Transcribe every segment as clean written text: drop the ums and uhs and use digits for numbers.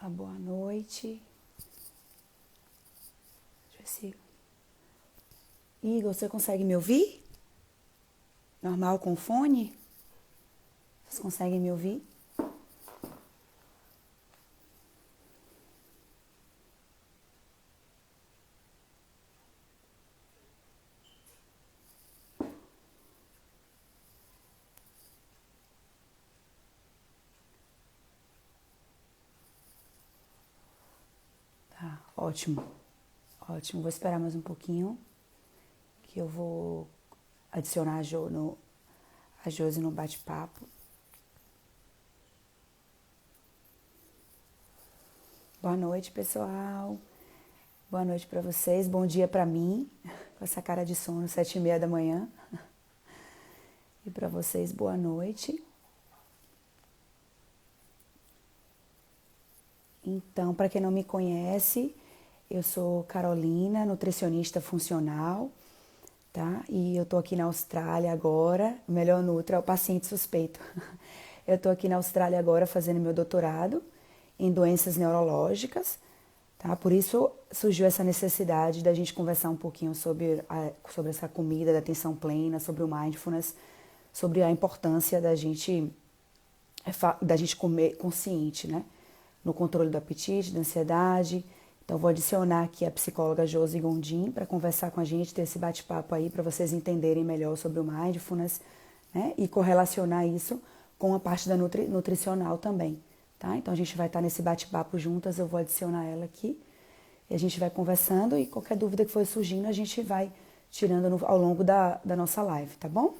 Boa noite. Deixa eu ver se... Igor, você consegue me ouvir? Normal com fone? Vocês conseguem me ouvir? Tá, ótimo. Ótimo. Vou esperar mais um pouquinho, que eu vou adicionar a Josi no bate-papo. Boa noite, pessoal. Boa noite pra vocês. Bom dia pra mim, com essa cara de sono, 7h30 da manhã. E pra vocês, boa noite. Então, para quem não me conhece, eu sou Carolina, nutricionista funcional, tá? E eu tô aqui na Austrália agora, o melhor nutra é o paciente suspeito. Eu tô aqui na Austrália agora fazendo meu doutorado em doenças neurológicas, tá? Por isso surgiu essa necessidade da gente conversar um pouquinho sobre essa comida da atenção plena, sobre o mindfulness, sobre a importância da gente comer consciente, né? No controle do apetite, da ansiedade. Então, vou adicionar aqui a psicóloga Josi Gondim para conversar com a gente, ter esse bate-papo aí para vocês entenderem melhor sobre o mindfulness, né? E correlacionar isso com a parte da nutricional também, tá? Então, a gente vai estar nesse bate-papo juntas, eu vou adicionar ela aqui e a gente vai conversando e qualquer dúvida que for surgindo, a gente vai tirando ao longo da nossa live, tá bom?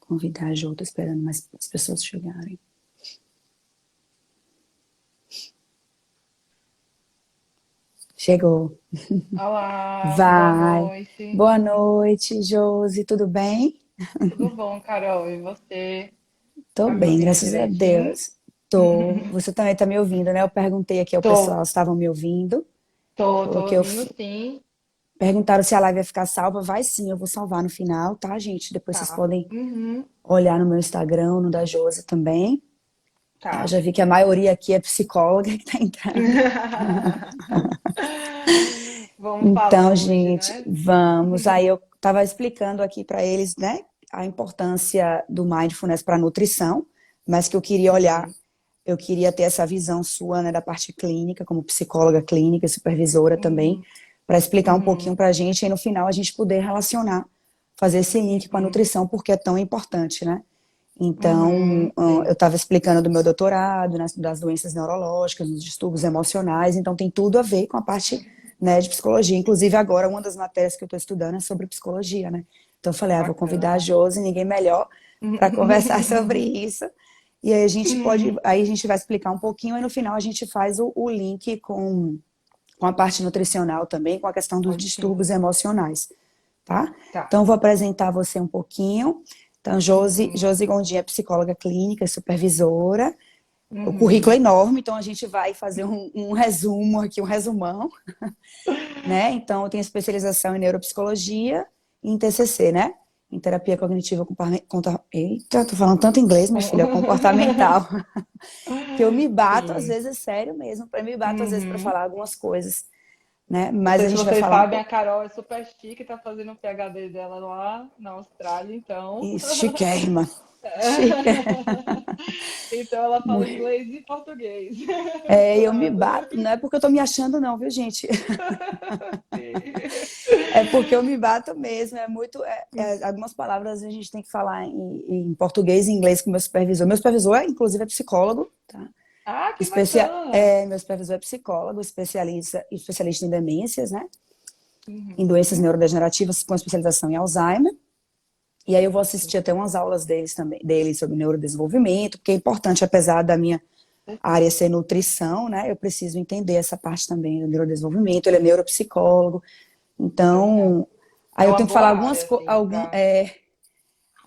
Convidar a Jo, tô esperando mais as pessoas chegarem. Chegou. Olá, boa Vai. noite. Boa noite, Josi, tudo bem? Tudo bom, Carol? E você? Tô Tá me bem, ouvindo graças a direitinho? Deus. Tô. Você também tá me ouvindo, né? Eu perguntei aqui ao pessoal Tô, se estavam me ouvindo, tô porque ouvindo sim. perguntaram se a live vai ficar salva. Vai sim, eu vou salvar no final, tá, gente? Depois vocês Tá. podem Uhum, olhar no meu Instagram, no da Josi também. Eu tá. já vi que a maioria aqui é psicóloga que tá entrando. Vamos falar Então, hoje, gente, né? vamos. Aí eu estava explicando aqui para eles, né, a importância do mindfulness para a nutrição, mas que Uhum, eu queria ter essa visão sua, né, da parte clínica, como psicóloga clínica e supervisora também, uhum, para explicar um pouquinho uhum, para a gente e no final a gente poder relacionar, fazer esse link com a uhum, nutrição, porque é tão importante, né? Então, uhum, eu sim. estava explicando do meu doutorado, né, das doenças neurológicas, dos distúrbios emocionais, então tem tudo a ver com a parte, né, de psicologia. Inclusive, agora, uma das matérias que eu estou estudando é sobre psicologia, né? Então, eu falei, vou convidar a Bacana. Josi, ninguém melhor para conversar sobre isso. E aí aí a gente vai explicar um pouquinho, e no final a gente faz o link com a parte nutricional também, com a questão dos Ótimo. distúrbios emocionais, tá? Tá. Então, vou apresentar você um pouquinho. Então, Uhum, Josi Gondim é psicóloga clínica, supervisora. O currículo uhum. é enorme, então a gente vai fazer um resumo aqui, um resumão, né? Então, eu tenho especialização em neuropsicologia e em TCC, né? Em terapia cognitiva comportamental. Eita, tô falando tanto inglês, minha filha, comportamental, que eu me bato, às Sim. vezes, é sério mesmo, eu me bato, às vezes, para Uhum. falar algumas coisas, né? Não Mas sei a se gente vai vocês falar um sabem, a pouco. Carol é super chique, tá fazendo o PhD dela lá na Austrália, então. Chiquérrima, chique. Então ela fala inglês e português. Eu me Misturado. bato, não é porque eu tô me achando, não, viu, gente? Sim. É porque eu me bato mesmo. Algumas palavras a gente tem que falar em português e inglês com o meu supervisor. Meu supervisor, inclusive, é psicólogo, tá? Ah, que bacana! Meu supervisor é psicólogo, especialista em demências, né? Em doenças Uhum. neurodegenerativas com especialização em Alzheimer. E aí eu vou assistir até Entendi. umas aulas dele sobre neurodesenvolvimento, porque é importante, apesar da minha área ser nutrição, né? Eu preciso entender essa parte também do neurodesenvolvimento. Ele é neuropsicólogo, Aham. então aí É eu uma tenho que falar boa área, assim, pra.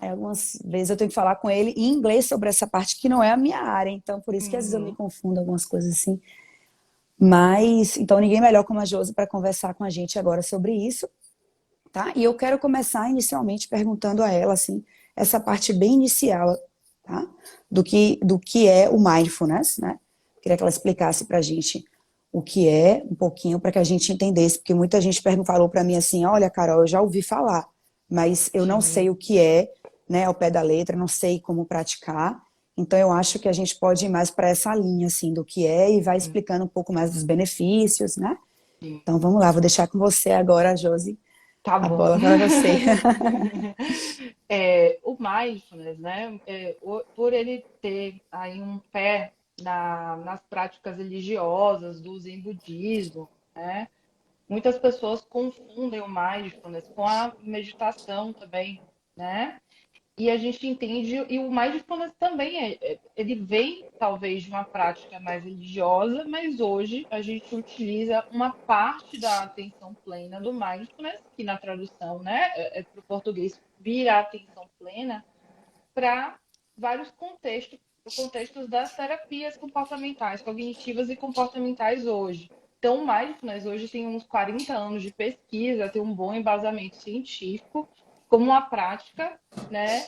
algumas vezes eu tenho que falar com ele em inglês sobre essa parte que não é a minha área, então por isso que às vezes eu me Uhum. confundo algumas coisas assim. Mas, então, ninguém melhor como a Josi para conversar com a gente agora sobre isso, tá? E eu quero começar inicialmente perguntando a ela, assim, essa parte bem inicial, tá? Do que é o mindfulness, né? Queria que ela explicasse para a gente o que é, um pouquinho, para que a gente entendesse, porque muita gente falou para mim assim, olha, Carol, eu já ouvi falar, mas eu não sei Sim. o que é, né, ao pé da letra, não sei como praticar, então eu acho que a gente pode ir mais para essa linha, assim, do que é e vai Sim, explicando um pouco mais dos benefícios, né? sim. Então vamos lá, vou deixar com você agora, Josi, Tá a bom. bola para você. O mindfulness, né? Por ele ter aí um pé nas práticas religiosas do Zen budismo, né? Muitas pessoas confundem o mindfulness com a meditação também, né? E a gente entende, e o mindfulness também ele vem talvez de uma prática mais religiosa, mas hoje a gente utiliza uma parte da atenção plena do mindfulness, que na tradução, né, para o português, vira atenção plena, para vários contextos das terapias comportamentais, cognitivas e comportamentais hoje. Então, o mindfulness hoje tem uns 40 anos de pesquisa, tem um bom embasamento científico, como uma prática, né?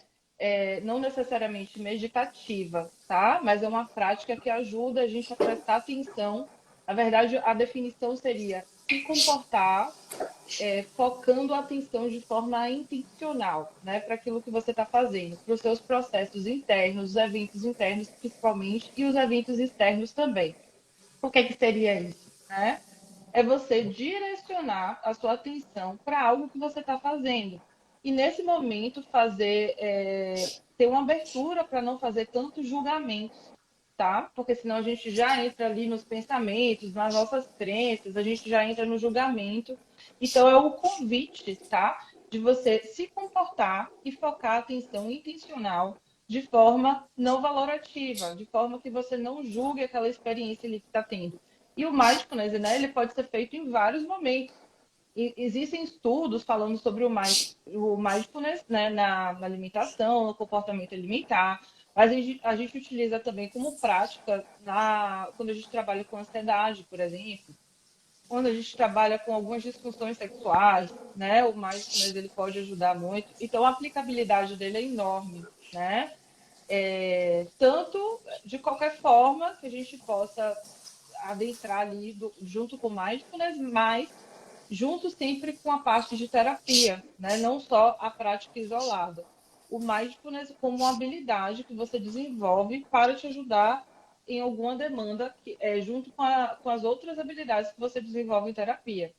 Não necessariamente meditativa, tá? Mas é uma prática que ajuda a gente a prestar atenção. Na verdade, a definição seria se comportar focando a atenção de forma intencional, né, para aquilo que você está fazendo, para os seus processos internos, os eventos internos principalmente e os eventos externos também. O que seria isso, né? É você direcionar a sua atenção para algo que você está fazendo. E nesse momento ter uma abertura para não fazer tantos julgamentos, tá? Porque senão a gente já entra ali nos pensamentos, nas nossas crenças, a gente já entra no julgamento. Então é o convite, tá? De você se comportar e focar a atenção intencional de forma não valorativa, de forma que você não julgue aquela experiência ali que está tendo. E o mindfulness, né, ele pode ser feito em vários momentos. E existem estudos falando sobre o mindfulness, né, na alimentação, no comportamento alimentar, mas a gente utiliza também como prática quando a gente trabalha com ansiedade, por exemplo, quando a gente trabalha com algumas disfunções sexuais, né, o mindfulness ele pode ajudar muito. Então, a aplicabilidade dele é enorme, né? Tanto de qualquer forma que a gente possa adentrar ali junto com o mindfulness, mas junto sempre com a parte de terapia, né? Não só a prática isolada. O mindfulness como uma habilidade que você desenvolve para te ajudar em alguma demanda que é junto com as outras habilidades que você desenvolve em terapia.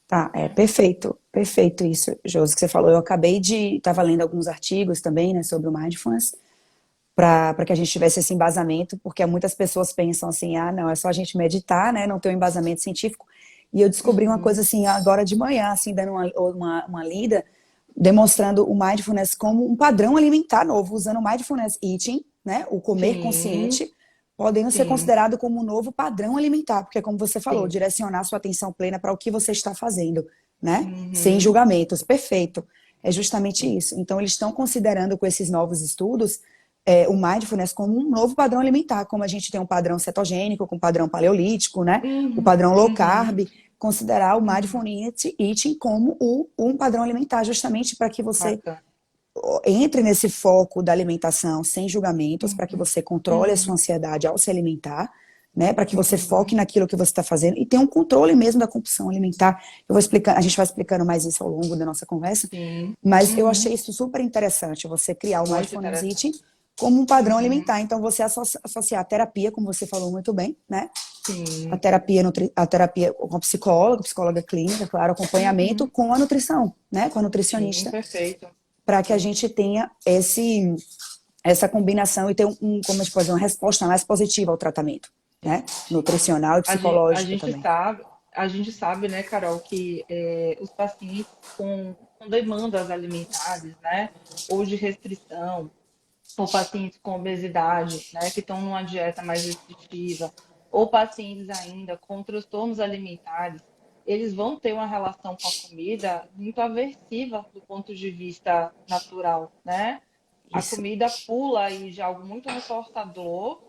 Tá, é Né? perfeito, perfeito isso, Josi, que você falou. Eu acabei de estar lendo alguns artigos também, né, sobre o mindfulness, para que a gente tivesse esse embasamento, porque muitas pessoas pensam assim, ah, não, é só a gente meditar, né, não ter um embasamento científico. E eu descobri uma Uhum. coisa assim, agora de manhã, assim, dando uma lida, demonstrando o mindfulness como um padrão alimentar novo, usando o mindfulness eating, né, o comer Sim, consciente, podendo ser sim, considerado como um novo padrão alimentar, porque como você falou, sim. direcionar sua atenção plena para o que você está fazendo, né, sem Uhum. julgamentos, perfeito. É justamente Sim. isso. Então, eles estão considerando com esses novos estudos o mindfulness como um novo padrão alimentar, como a gente tem um padrão cetogênico, com um padrão paleolítico, né? O Uhum. padrão low Uhum. carb, considerar o Uhum. mindfulness eating como um padrão alimentar, justamente para que você Bacana. entre nesse foco da alimentação sem julgamentos, para que Uhum. você controle a sua Uhum. ansiedade ao se alimentar, né, para que você foque Uhum. naquilo que você está fazendo e tenha um controle mesmo da compulsão alimentar. Eu vou explicar, a gente vai explicando mais isso ao longo da nossa conversa, Sim. mas eu Uhum. achei isso super interessante, você criar o Muito mindfulness interessante. eating como um padrão Uhum. alimentar. Então você associar a terapia, como você falou muito bem, né? Sim. A terapia com a psicóloga clínica, claro, acompanhamento Uhum. com a nutrição, né? Com a Sim, nutricionista, perfeito. para que a Sim. gente tenha essa combinação e ter como a gente pode dizer, uma resposta mais positiva ao tratamento, né? Sim, sim. Nutricional e A gente, a psicológico gente também. sabe, a gente sabe, né, Carol, que os pacientes com demandas alimentares, né, ou de restrição, ou pacientes com obesidade, né, que estão numa dieta mais restritiva, ou pacientes ainda com transtornos alimentares, eles vão ter uma relação com a comida muito aversiva do ponto de vista natural, né? A Isso. comida pula aí de algo muito reforçador,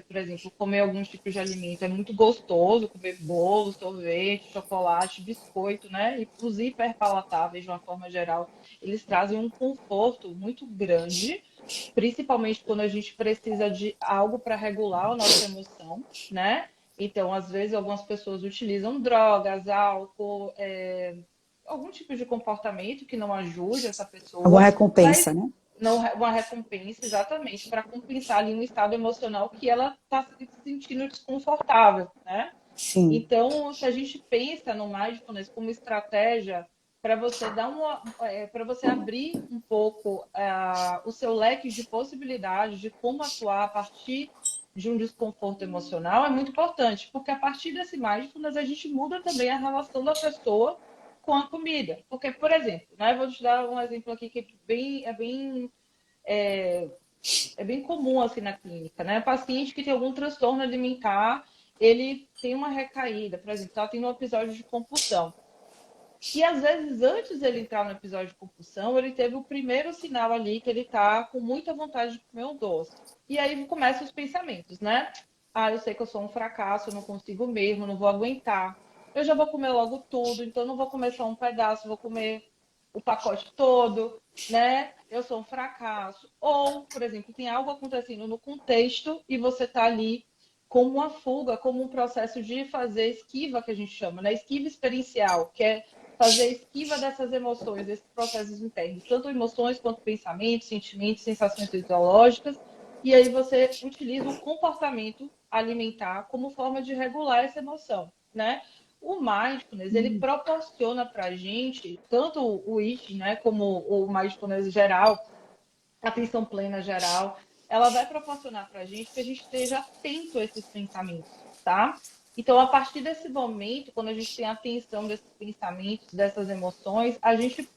por exemplo, comer alguns tipos de alimento é muito gostoso, comer bolo, sorvete, chocolate, biscoito, né? E os hiperpalatáveis, de uma forma geral, eles trazem um conforto muito grande, principalmente quando a gente precisa de algo para regular a nossa emoção, né? Então, às vezes, algumas pessoas utilizam drogas, álcool, algum tipo de comportamento que não ajude essa Alguma pessoa, recompensa, mas né? não uma recompensa exatamente para compensar ali um estado emocional que ela está se sentindo desconfortável, né? Sim. Então, se a gente pensa no mindfulness como estratégia para você dar para você abrir um pouco o seu leque de possibilidades de como atuar a partir de um desconforto emocional, é muito importante, porque a partir desse mindfulness a gente muda também a relação da pessoa com a comida. Porque, por exemplo, né, vou te dar um exemplo aqui que é, é bem comum assim na clínica, né? Paciente que tem algum transtorno alimentar, ele tem uma recaída, por exemplo, está tendo um episódio de compulsão. E às vezes, antes dele entrar no episódio de compulsão, ele teve o primeiro sinal ali que ele está com muita vontade de comer um doce. E aí começam os pensamentos, né? Ah, eu sei que eu sou um fracasso, eu não consigo mesmo, não vou aguentar. Eu já vou comer logo tudo, então não vou comer só um pedaço, vou comer o pacote todo, né? Eu sou um fracasso. Ou, por exemplo, tem algo acontecendo no contexto e você está ali como uma fuga, como um processo de fazer esquiva, que a gente chama, né? Esquiva experiencial, que é fazer esquiva dessas emoções, desses processos internos, tanto emoções quanto pensamentos, sentimentos, sensações fisiológicas. E aí você utiliza o comportamento alimentar como forma de regular essa emoção, né? O mindfulness, ele proporciona para a gente, tanto o IT, né, como o mindfulness geral, atenção plena geral, ela vai proporcionar para a gente que a gente esteja atento a esses pensamentos, tá? Então, a partir desse momento, quando a gente tem atenção desses pensamentos, dessas emoções, a gente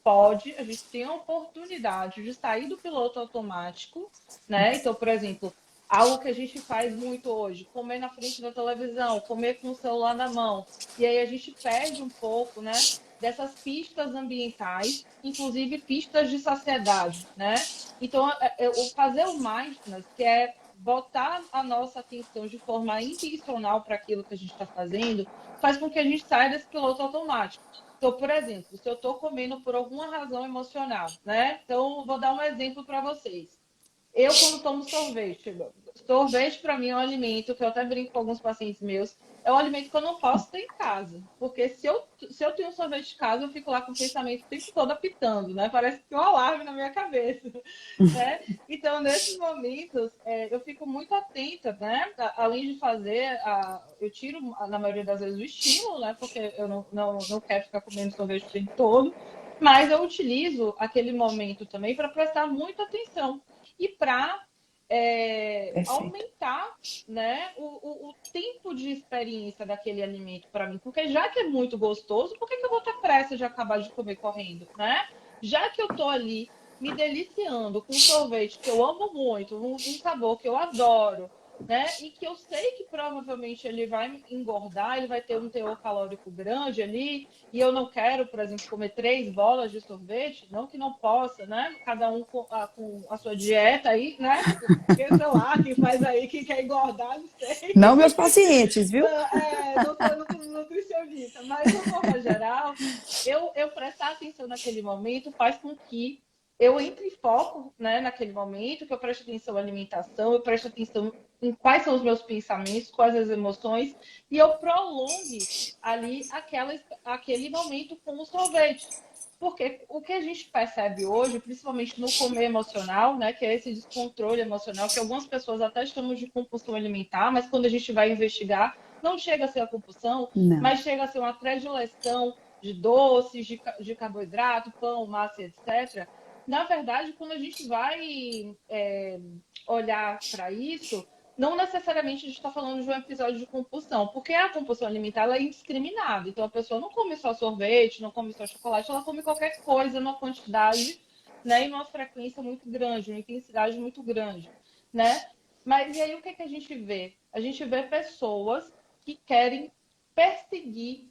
tem a oportunidade de sair do piloto automático, né? Então, por exemplo, algo que a gente faz muito hoje, comer na frente da televisão, comer com o celular na mão, e aí a gente perde um pouco, né? Dessas pistas ambientais, inclusive pistas de saciedade, né? Então, o fazer o mindfulness, que é botar a nossa atenção de forma intencional para aquilo que a gente está fazendo, faz com que a gente saia desse piloto automático. Então, por exemplo, se eu estou comendo por alguma razão emocional, né? Então, vou dar um exemplo para vocês. Eu, quando tomo sorvete, sorvete para mim é um alimento que eu até brinco com alguns pacientes meus, é um alimento que eu não posso ter em casa. Porque se eu tenho sorvete de casa, eu fico lá com o pensamento o tempo todo apitando, né? Parece que tem um alarme na minha cabeça, né? Então, nesses momentos, eu fico muito atenta, né? Além de fazer, eu tiro, na maioria das vezes, o estímulo, né? Porque eu não quero ficar comendo sorvete o tempo todo. Mas eu utilizo aquele momento também para prestar muita atenção e para Perfeito. aumentar, né, o tempo de experiência daquele alimento para mim. Porque já que é muito gostoso, por que eu vou ter pressa de acabar de comer correndo, né? Já que eu estou ali me deliciando com um sorvete que eu amo muito, um sabor que eu adoro, né? E que eu sei que provavelmente ele vai engordar, ele vai ter um teor calórico grande ali, e eu não quero, por exemplo, comer 3 bolas de sorvete, não que não possa, né? Cada um com a sua dieta aí, né? Porque, sei lá, quem faz aí, quem quer engordar, não sei. Não meus pacientes, viu? Não sou nutricionista, mas de uma forma geral, eu prestar atenção naquele momento faz com que eu entre em foco, né, naquele momento, que eu preste atenção à alimentação, eu preste atenção em quais são os meus pensamentos, quais as emoções, e eu prolongue ali aquele momento com o sorvete. Porque o que a gente percebe hoje, principalmente no comer emocional, né, que é esse descontrole emocional, que algumas pessoas até chamam de compulsão alimentar, mas quando a gente vai investigar, não chega a ser a compulsão, Não. mas chega a ser uma predileção de doces, de carboidrato, pão, massa, etc. Na verdade, quando a gente vai olhar para isso, não necessariamente a gente está falando de um episódio de compulsão, porque a compulsão alimentar ela é indiscriminada. Então, a pessoa não come só sorvete, não come só chocolate, ela come qualquer coisa numa quantidade, né, e numa frequência muito grande, uma intensidade muito grande, né? Mas e aí o que que a gente vê? A gente vê pessoas que querem perseguir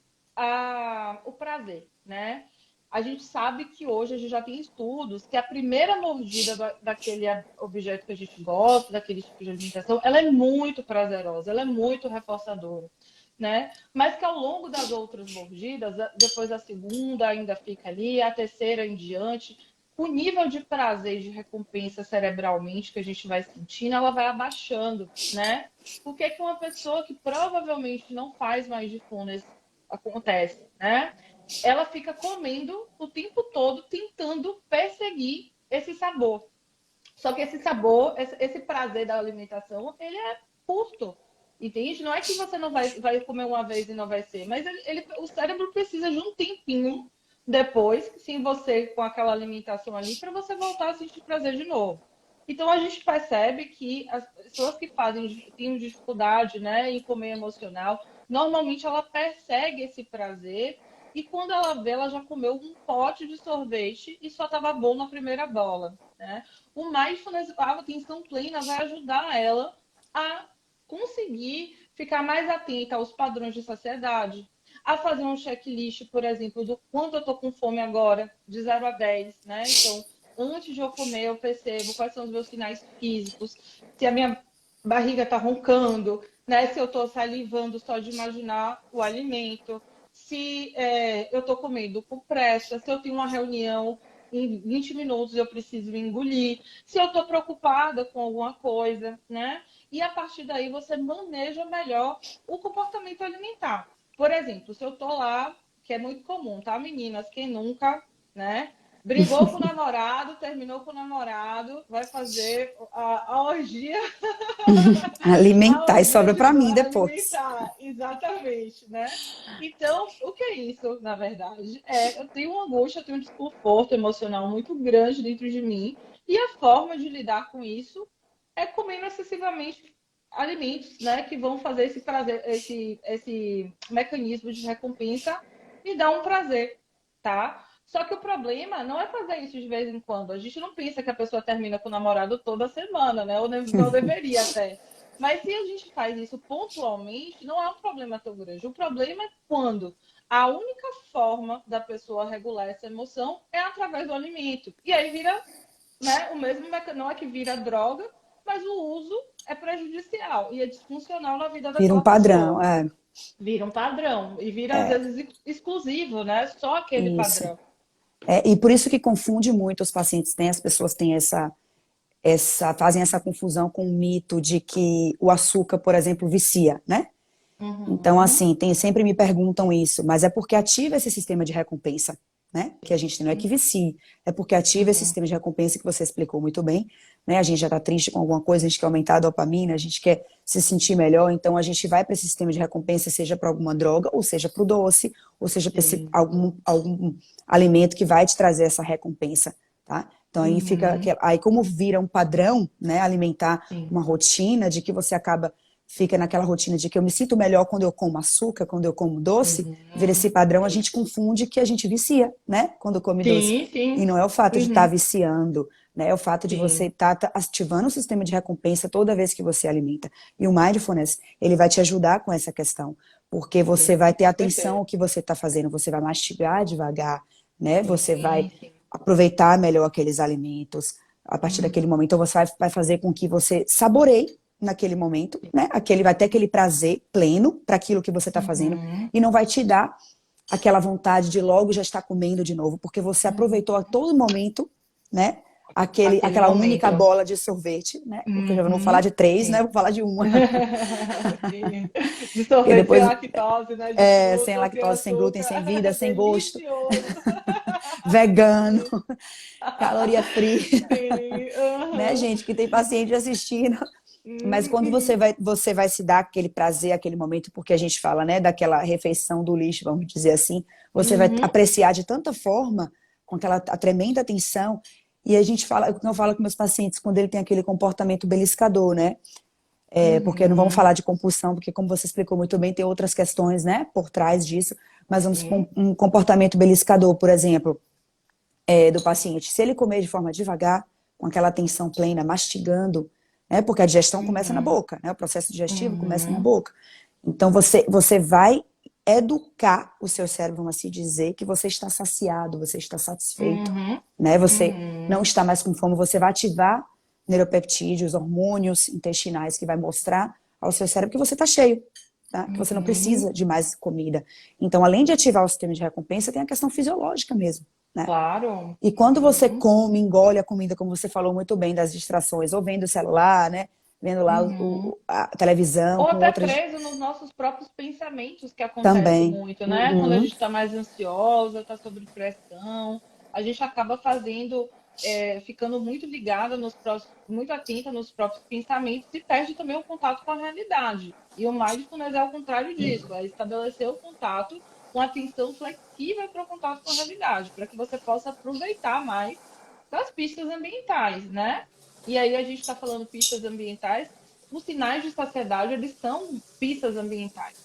o prazer, né? A gente sabe que hoje a gente já tem estudos que a primeira mordida daquele objeto que a gente gosta, daquele tipo de alimentação, ela é muito prazerosa, ela é muito reforçadora, né? Mas que ao longo das outras mordidas, depois da segunda ainda fica ali, a terceira em diante, o nível de prazer e de recompensa cerebralmente que a gente vai sentindo, ela vai abaixando, né? Por que que uma pessoa que provavelmente não faz mindfulness acontece, né? Ela fica comendo o tempo todo, tentando perseguir esse sabor. Só que esse sabor, esse prazer da alimentação, ele é curto, entende? Não é que você não vai comer uma vez e não vai ser, mas o cérebro precisa de um tempinho depois, sim, você com aquela alimentação ali, para você voltar a sentir prazer de novo. Então a gente percebe que as pessoas que têm dificuldade, né, em comer emocional, normalmente ela persegue esse prazer e quando ela vê, ela já comeu um pote de sorvete e só estava bom na primeira bola, né? O mindfulness, a atenção plena, vai ajudar ela a conseguir ficar mais atenta aos padrões de saciedade, a fazer um checklist, por exemplo, do quanto eu estou com fome agora, de 0 a 10, né? Então, antes de eu comer, eu percebo quais são os meus sinais físicos, se a minha barriga está roncando, né? Se eu estou salivando só de imaginar o alimento, se eu estou comendo com pressa, se eu tenho uma reunião em 20 minutos eu preciso engolir, se eu estou preocupada com alguma coisa, né? E a partir daí você maneja melhor o comportamento alimentar. Por exemplo, se eu estou lá, que é muito comum, tá, meninas? Quem nunca, né? Brigou com o namorado, terminou com o namorado, vai fazer a orgia a Alimentar e orgia sobra de para mim depois. alimentar, exatamente, né? Então, o que é isso, na verdade? Eu tenho uma angústia, eu tenho um desconforto emocional muito grande dentro de mim, e a forma de lidar com isso é comendo excessivamente alimentos, né, que vão fazer esse prazer, esse mecanismo de recompensa me dar um prazer, tá? Só que o problema não é fazer isso de vez em quando. A gente não pensa que a pessoa termina com o namorado toda semana, né? Ou não deveria até. Mas se a gente faz isso pontualmente, não é um problema tão grande. O problema é quando a única forma da pessoa regular essa emoção é através do alimento. E aí vira, né, o mesmo mecanismo, não é que vira droga, mas o uso é prejudicial e é disfuncional na vida Vira um daquela padrão, pessoa. é. Vira um padrão e vira, às vezes, exclusivo, né? Só aquele Isso. padrão. E por isso que confunde muito os pacientes, as pessoas têm fazem essa confusão com o mito de que o açúcar, por exemplo, vicia, né? Então, Uhum, assim, sempre me perguntam isso, mas é porque ativa esse sistema de recompensa, né? Que a gente não é que vicie, é porque ativa esse uhum, sistema de recompensa que você explicou muito bem, né? A gente já tá triste com alguma coisa, a gente quer aumentar a dopamina, a gente quer se sentir melhor, então a gente vai para esse sistema de recompensa, seja para alguma droga, ou seja para o doce, ou seja para sim. algum alimento que vai te trazer essa recompensa, tá? Então aí fica, Uhum, aí como vira um padrão, né, alimentar, sim. uma rotina de que você acaba fica naquela rotina de que eu me sinto melhor quando eu como açúcar, quando eu como doce, vira Uhum, esse padrão, a gente confunde que a gente vicia, né? Quando come doce. sim, E sim. não é o fato de estar Uhum, viciando, né? É o fato de você sim. estar ativando o sistema de recompensa toda vez que você alimenta. E o mindfulness, ele vai te ajudar com essa questão, porque você vai Sim, ter com atenção certeza. ao que você está fazendo, você vai mastigar devagar, né? Você vai Sim, sim. aproveitar melhor aqueles alimentos a partir daquele Uhum, momento. Então você vai fazer com que você saboreie naquele momento, né? Vai ter aquele prazer pleno para aquilo que você está fazendo uhum, e não vai te dar aquela vontade de logo já estar comendo de novo, porque você uhum. aproveitou a todo momento, né? Aquele Aquela única momento. bola de sorvete, né? Porque eu já não vou falar Uhum, de três, né? sim. Eu vou falar de uma. Sim. De Porque sorvete sem depois lactose, né? De sem fruta, sem lactose, sem glúten, açúcar. sem vida, sem gosto, Delicioso. vegano, Sim. caloria free, Sim. né, Uhum. gente, que tem paciente assistindo. Mas quando Uhum. você vai se dar aquele prazer, aquele momento, porque a gente fala, né, daquela refeição do lixo, vamos dizer assim, você vai Uhum. apreciar de tanta forma, com aquela a tremenda atenção, e a gente fala, eu falo com meus pacientes, quando ele tem aquele comportamento beliscador, né, porque não vamos Uhum. falar de compulsão, porque como você explicou muito bem, tem outras questões, né, por trás disso, mas vamos com Sim. um comportamento beliscador, por exemplo, do paciente, se ele comer de forma devagar, com aquela atenção plena, mastigando, né, porque a digestão começa na Uhum. boca, né, o processo digestivo começa na Uhum. boca. Então você vai educar o seu cérebro, vamos assim dizer, que você está saciado, você está satisfeito, Uhum, né? Você não uhum, está mais com fome, você vai ativar neuropeptídeos, hormônios intestinais que vai mostrar ao seu cérebro que você está cheio, tá? Que você não uhum. precisa de mais comida. Então, além de ativar o sistema de recompensa, tem a questão fisiológica mesmo, né? Claro. E quando você Uhum, come, engole a comida, como você falou muito bem, das distrações, ou vendo o celular, né? Vendo lá uhum. a televisão Ou com até outras preso nos nossos próprios pensamentos, que acontece também. muito, né? Quando a Uhum. gente está mais ansiosa, está sob pressão, a gente acaba ficando muito ligada muito atenta nos próprios pensamentos e perde também o contato com a realidade. E o mindfulness é o contrário disso, é estabelecer o contato com atenção flexível para o contato com a realidade, para que você possa aproveitar mais das pistas ambientais, né? E aí a gente está falando pistas ambientais, os sinais de saciedade, eles são pistas ambientais,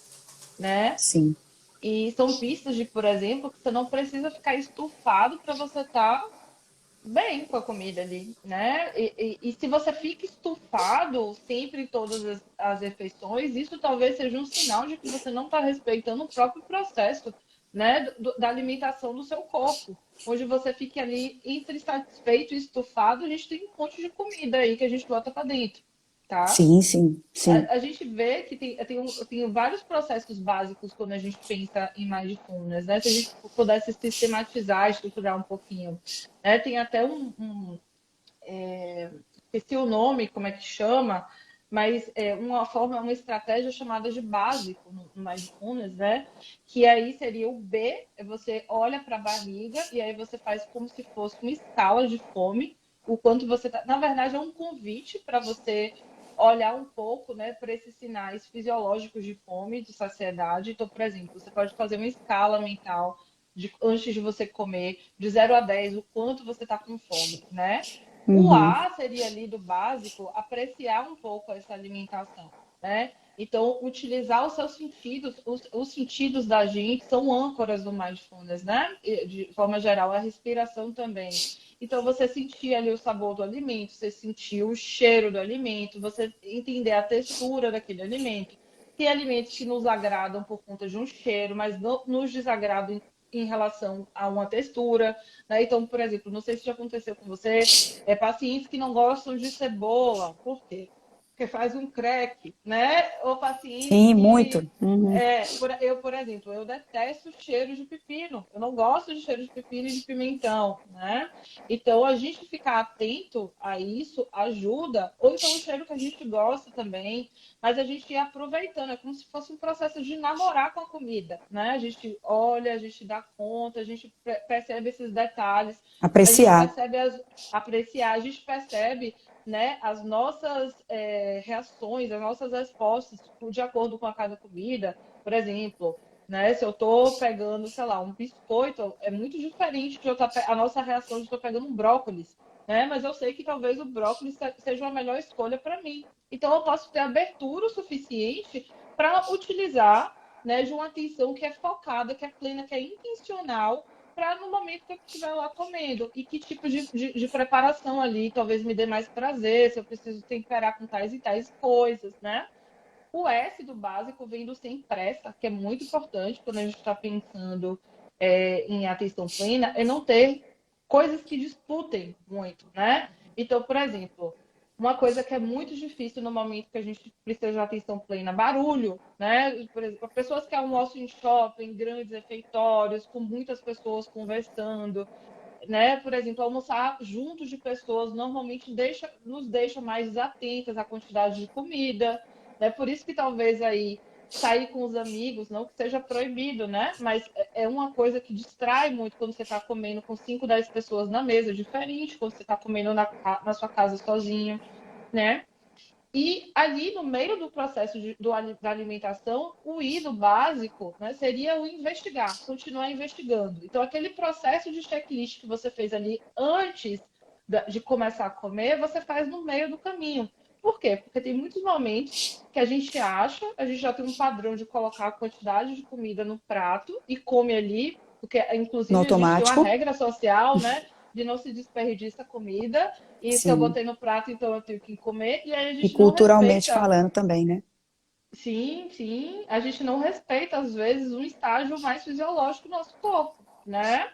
né? Sim. E são pistas de, por exemplo, que você não precisa ficar estufado para você estar bem com a comida ali, né? E se você fica estufado sempre em todas as refeições, isso talvez seja um sinal de que você não está respeitando o próprio processo, né, da alimentação do seu corpo. Onde você fica ali entre satisfeito e estufado, a gente tem um monte de comida aí que a gente bota para dentro, tá? Sim, sim, sim. A gente vê que tem vários processos básicos quando a gente pensa em mindfulness, né? Se a gente pudesse sistematizar, estruturar um pouquinho, né? Tem até esqueci o nome, como é que chama, mas é uma estratégia chamada de básico no mindfulness, né? Que aí seria o B, você olha para a barriga e aí você faz como se fosse uma escala de fome, o quanto você tá. Na verdade, é um convite para você olhar um pouco, né, para esses sinais fisiológicos de fome, de saciedade. Então, por exemplo, você pode fazer uma escala mental antes de você comer, de 0 a 10, o quanto você está com fome, né? O Uhum. A seria ali do básico, apreciar um pouco essa alimentação, né? Então, utilizar os seus sentidos, os sentidos da gente são âncoras do mindfulness, né? De forma geral, a respiração também. Então, você sentir ali o sabor do alimento, você sentir o cheiro do alimento, você entender a textura daquele alimento. Tem alimentos que nos agradam por conta de um cheiro, mas não nos desagradam em relação a uma textura, né? Então, por exemplo, não sei se já aconteceu com você, pacientes que não gostam de cebola, por quê? Porque faz um crack, né? Ou pacientes Sim, muito. que Uhum. por exemplo, eu detesto cheiro de pepino. Eu não gosto de cheiro de pepino e de pimentão, né? Então, a gente ficar atento a isso ajuda. Ou então o cheiro que a gente gosta também, mas a gente ir aproveitando. É como se fosse um processo de namorar com a comida, né? A gente olha, a gente dá conta, a gente percebe esses detalhes, a gente Apreciar. percebe apreciar, a gente percebe, né, as nossas reações, as nossas respostas de acordo com a cada comida. Por exemplo, né, se eu estou pegando, sei lá, um biscoito, é muito diferente de a nossa reação de estou pegando um brócolis, né? Mas eu sei que talvez o brócolis seja a melhor escolha para mim. Então eu posso ter abertura o suficiente para utilizar, né, de uma atenção que é focada, que é plena, que é intencional para no momento que eu estiver lá comendo. E que tipo de preparação ali talvez me dê mais prazer, se eu preciso temperar com tais e tais coisas, né? O S do básico vem do sem pressa, que é muito importante quando a gente está pensando em atenção plena, é não ter coisas que disputem muito, né? Então, por exemplo, uma coisa que é muito difícil no momento que a gente precisa de atenção plena, barulho, né? Por exemplo, pessoas que almoçam em shopping, grandes refeitórios, com muitas pessoas conversando, né? Por exemplo, almoçar junto de pessoas normalmente nos deixa mais atentas à quantidade de comida, né? Por isso que talvez aí sair com os amigos, não que seja proibido, né? Mas é uma coisa que distrai muito quando você está comendo com 5, 10 pessoas na mesa, diferente quando você está comendo na sua casa sozinho, né? E ali no meio do processo da alimentação, o I do básico, né, seria o investigar, continuar investigando. Então, aquele processo de checklist que você fez ali antes de começar a comer, você faz no meio do caminho. Por quê? Porque tem muitos momentos que a gente acha, a gente já tem um padrão de colocar a quantidade de comida no prato e come ali, porque No inclusive a gente tem uma automático. regra social, né, de não se desperdiça comida. E se eu Sim. botei no prato, então eu tenho que comer. E aí a E gente não culturalmente respeita. falando também, né? sim, sim, a gente não respeita, às vezes, um estágio mais fisiológico do nosso corpo, né?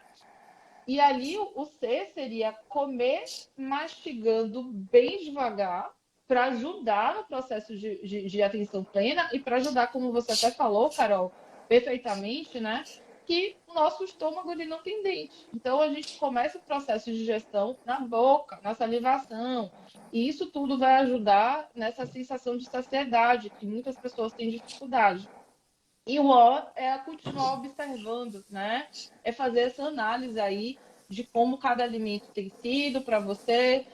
E ali o C seria comer mastigando bem devagar para ajudar no processo de atenção plena e para ajudar, como você até falou, Carol, perfeitamente, né? Que o nosso estômago ele não tem dente. Então a gente começa o processo de digestão na boca, na salivação. E isso tudo vai ajudar nessa sensação de saciedade que muitas pessoas têm dificuldade. E o O é continuar observando, né? É fazer essa análise aí de como cada alimento tem sido para você,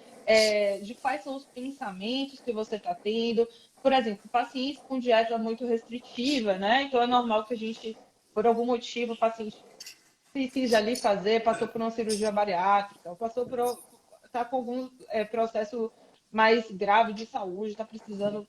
de quais são os pensamentos que você está tendo. Por exemplo, pacientes com dieta muito restritiva, né? Então é normal que a gente, por algum motivo, o paciente precisa ali fazer, passou por uma cirurgia bariátrica, está com algum processo mais grave de saúde, está precisando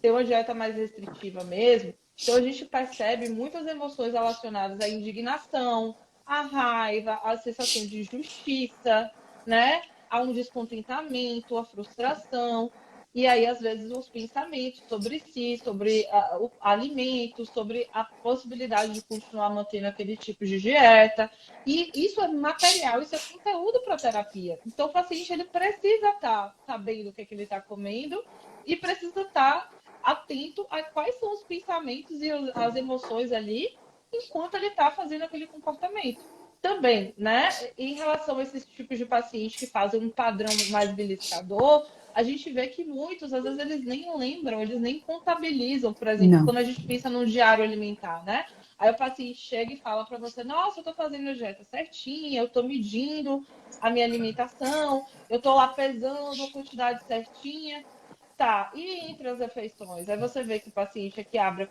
ter uma dieta mais restritiva mesmo. Então a gente percebe muitas emoções relacionadas à indignação, à raiva, à sensação de injustiça, né? A um descontentamento, à frustração. E aí, às vezes, os pensamentos sobre si, sobre o alimento, sobre a possibilidade de continuar mantendo aquele tipo de dieta. E isso é material, isso é conteúdo para terapia. Então, o paciente ele precisa estar sabendo o que, é que ele está comendo e precisa estar atento a quais são os pensamentos e as emoções ali enquanto ele está fazendo aquele comportamento. Também, né? Em relação a esses tipos de pacientes que fazem um padrão mais beliscador, a gente vê que muitos, às vezes, eles nem lembram, eles nem contabilizam, por exemplo, Não. quando a gente pensa num diário alimentar, né? Aí o paciente chega e fala para você: Nossa, eu estou fazendo a dieta certinha, eu estou medindo a minha alimentação, eu estou lá pesando a quantidade certinha. Tá, e entre as refeições? Aí você vê que o paciente aqui abre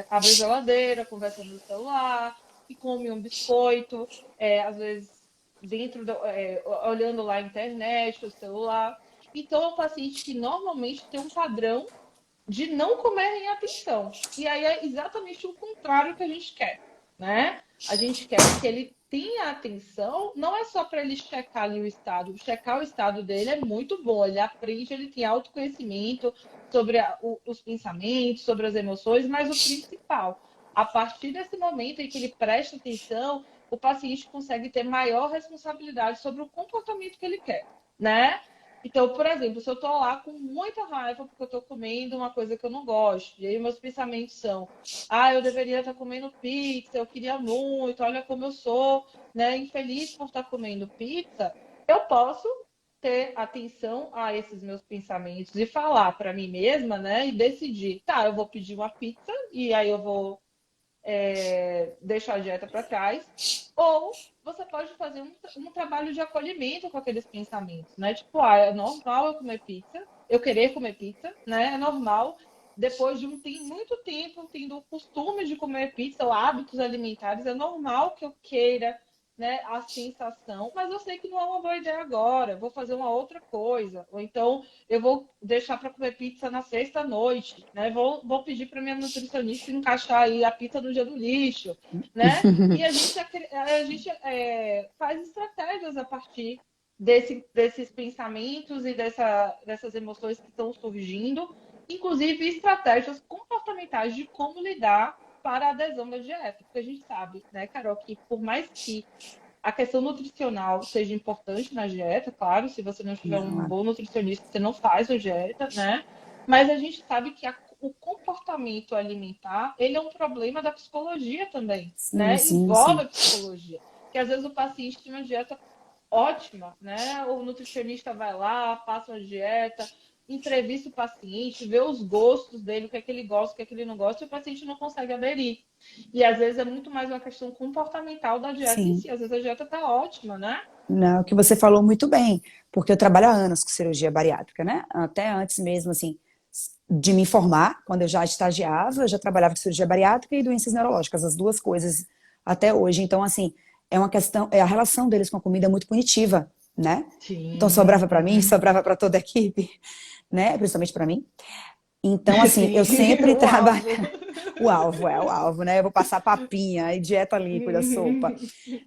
a geladeira, conversa no celular, e come um biscoito, às vezes olhando lá a internet, o celular. Então, é um paciente que normalmente tem um padrão de não comer em atenção. E aí é exatamente o contrário que a gente quer, né? A gente quer que ele tenha atenção, não é só para ele checar ali o estado. Checar o estado dele é muito bom, ele aprende, ele tem autoconhecimento sobre os pensamentos, sobre as emoções, mas o principal, a partir desse momento em que ele presta atenção, o paciente consegue ter maior responsabilidade sobre o comportamento que ele quer, né? Então, por exemplo, se eu tô lá com muita raiva porque eu tô comendo uma coisa que eu não gosto, e aí meus pensamentos são: eu deveria estar comendo pizza, eu queria muito, olha como eu sou, né, infeliz por estar comendo pizza. Eu posso ter atenção a esses meus pensamentos e falar para mim mesma, né, e decidir: tá, eu vou pedir uma pizza e aí eu vou deixar a dieta para trás, ou você pode fazer um trabalho de acolhimento com aqueles pensamentos, né? Tipo, é normal eu comer pizza, eu querer comer pizza, né? É normal, depois de muito tempo tendo o costume de comer pizza ou hábitos alimentares, é normal que eu queira, né, a sensação, mas eu sei que não é uma boa ideia agora, eu vou fazer uma outra coisa, ou então eu vou deixar para comer pizza na sexta-noite, né? Vou pedir para minha nutricionista encaixar aí a pizza no dia do lixo, né? E a gente faz estratégias a partir desses pensamentos e dessas emoções que estão surgindo, inclusive estratégias comportamentais de como lidar para a adesão da dieta, porque a gente sabe, né, Carol, que por mais que a questão nutricional seja importante na dieta, claro, se você não tiver um Não. bom nutricionista, você não faz a dieta, né? Mas a gente sabe que o comportamento alimentar, ele é um problema da psicologia também, Sim, né? sim, Envolve sim. a psicologia. Que às vezes o paciente tem uma dieta ótima, né? O nutricionista vai lá, passa uma dieta, entrevista o paciente, vê os gostos dele, o que é que ele gosta, o que é que ele não gosta, e o paciente não consegue aderir. E às vezes é muito mais uma questão comportamental da dieta em Sim. si. Às vezes a dieta tá ótima, né? Não, o que você falou muito bem, porque eu trabalho há anos com cirurgia bariátrica, né? Até antes mesmo, assim, de me formar, quando eu já estagiava, eu já trabalhava com cirurgia bariátrica e doenças neurológicas, as duas coisas até hoje. Então, assim, é uma questão, a relação deles com a comida é muito punitiva, né? Então, Sim, sobrava para mim, uhum. sobrava para toda a equipe, né? Principalmente para mim. Então, assim, eu Sim, sempre o trabalho. alvo. O alvo, né? Eu vou passar papinha e dieta líquida, sopa,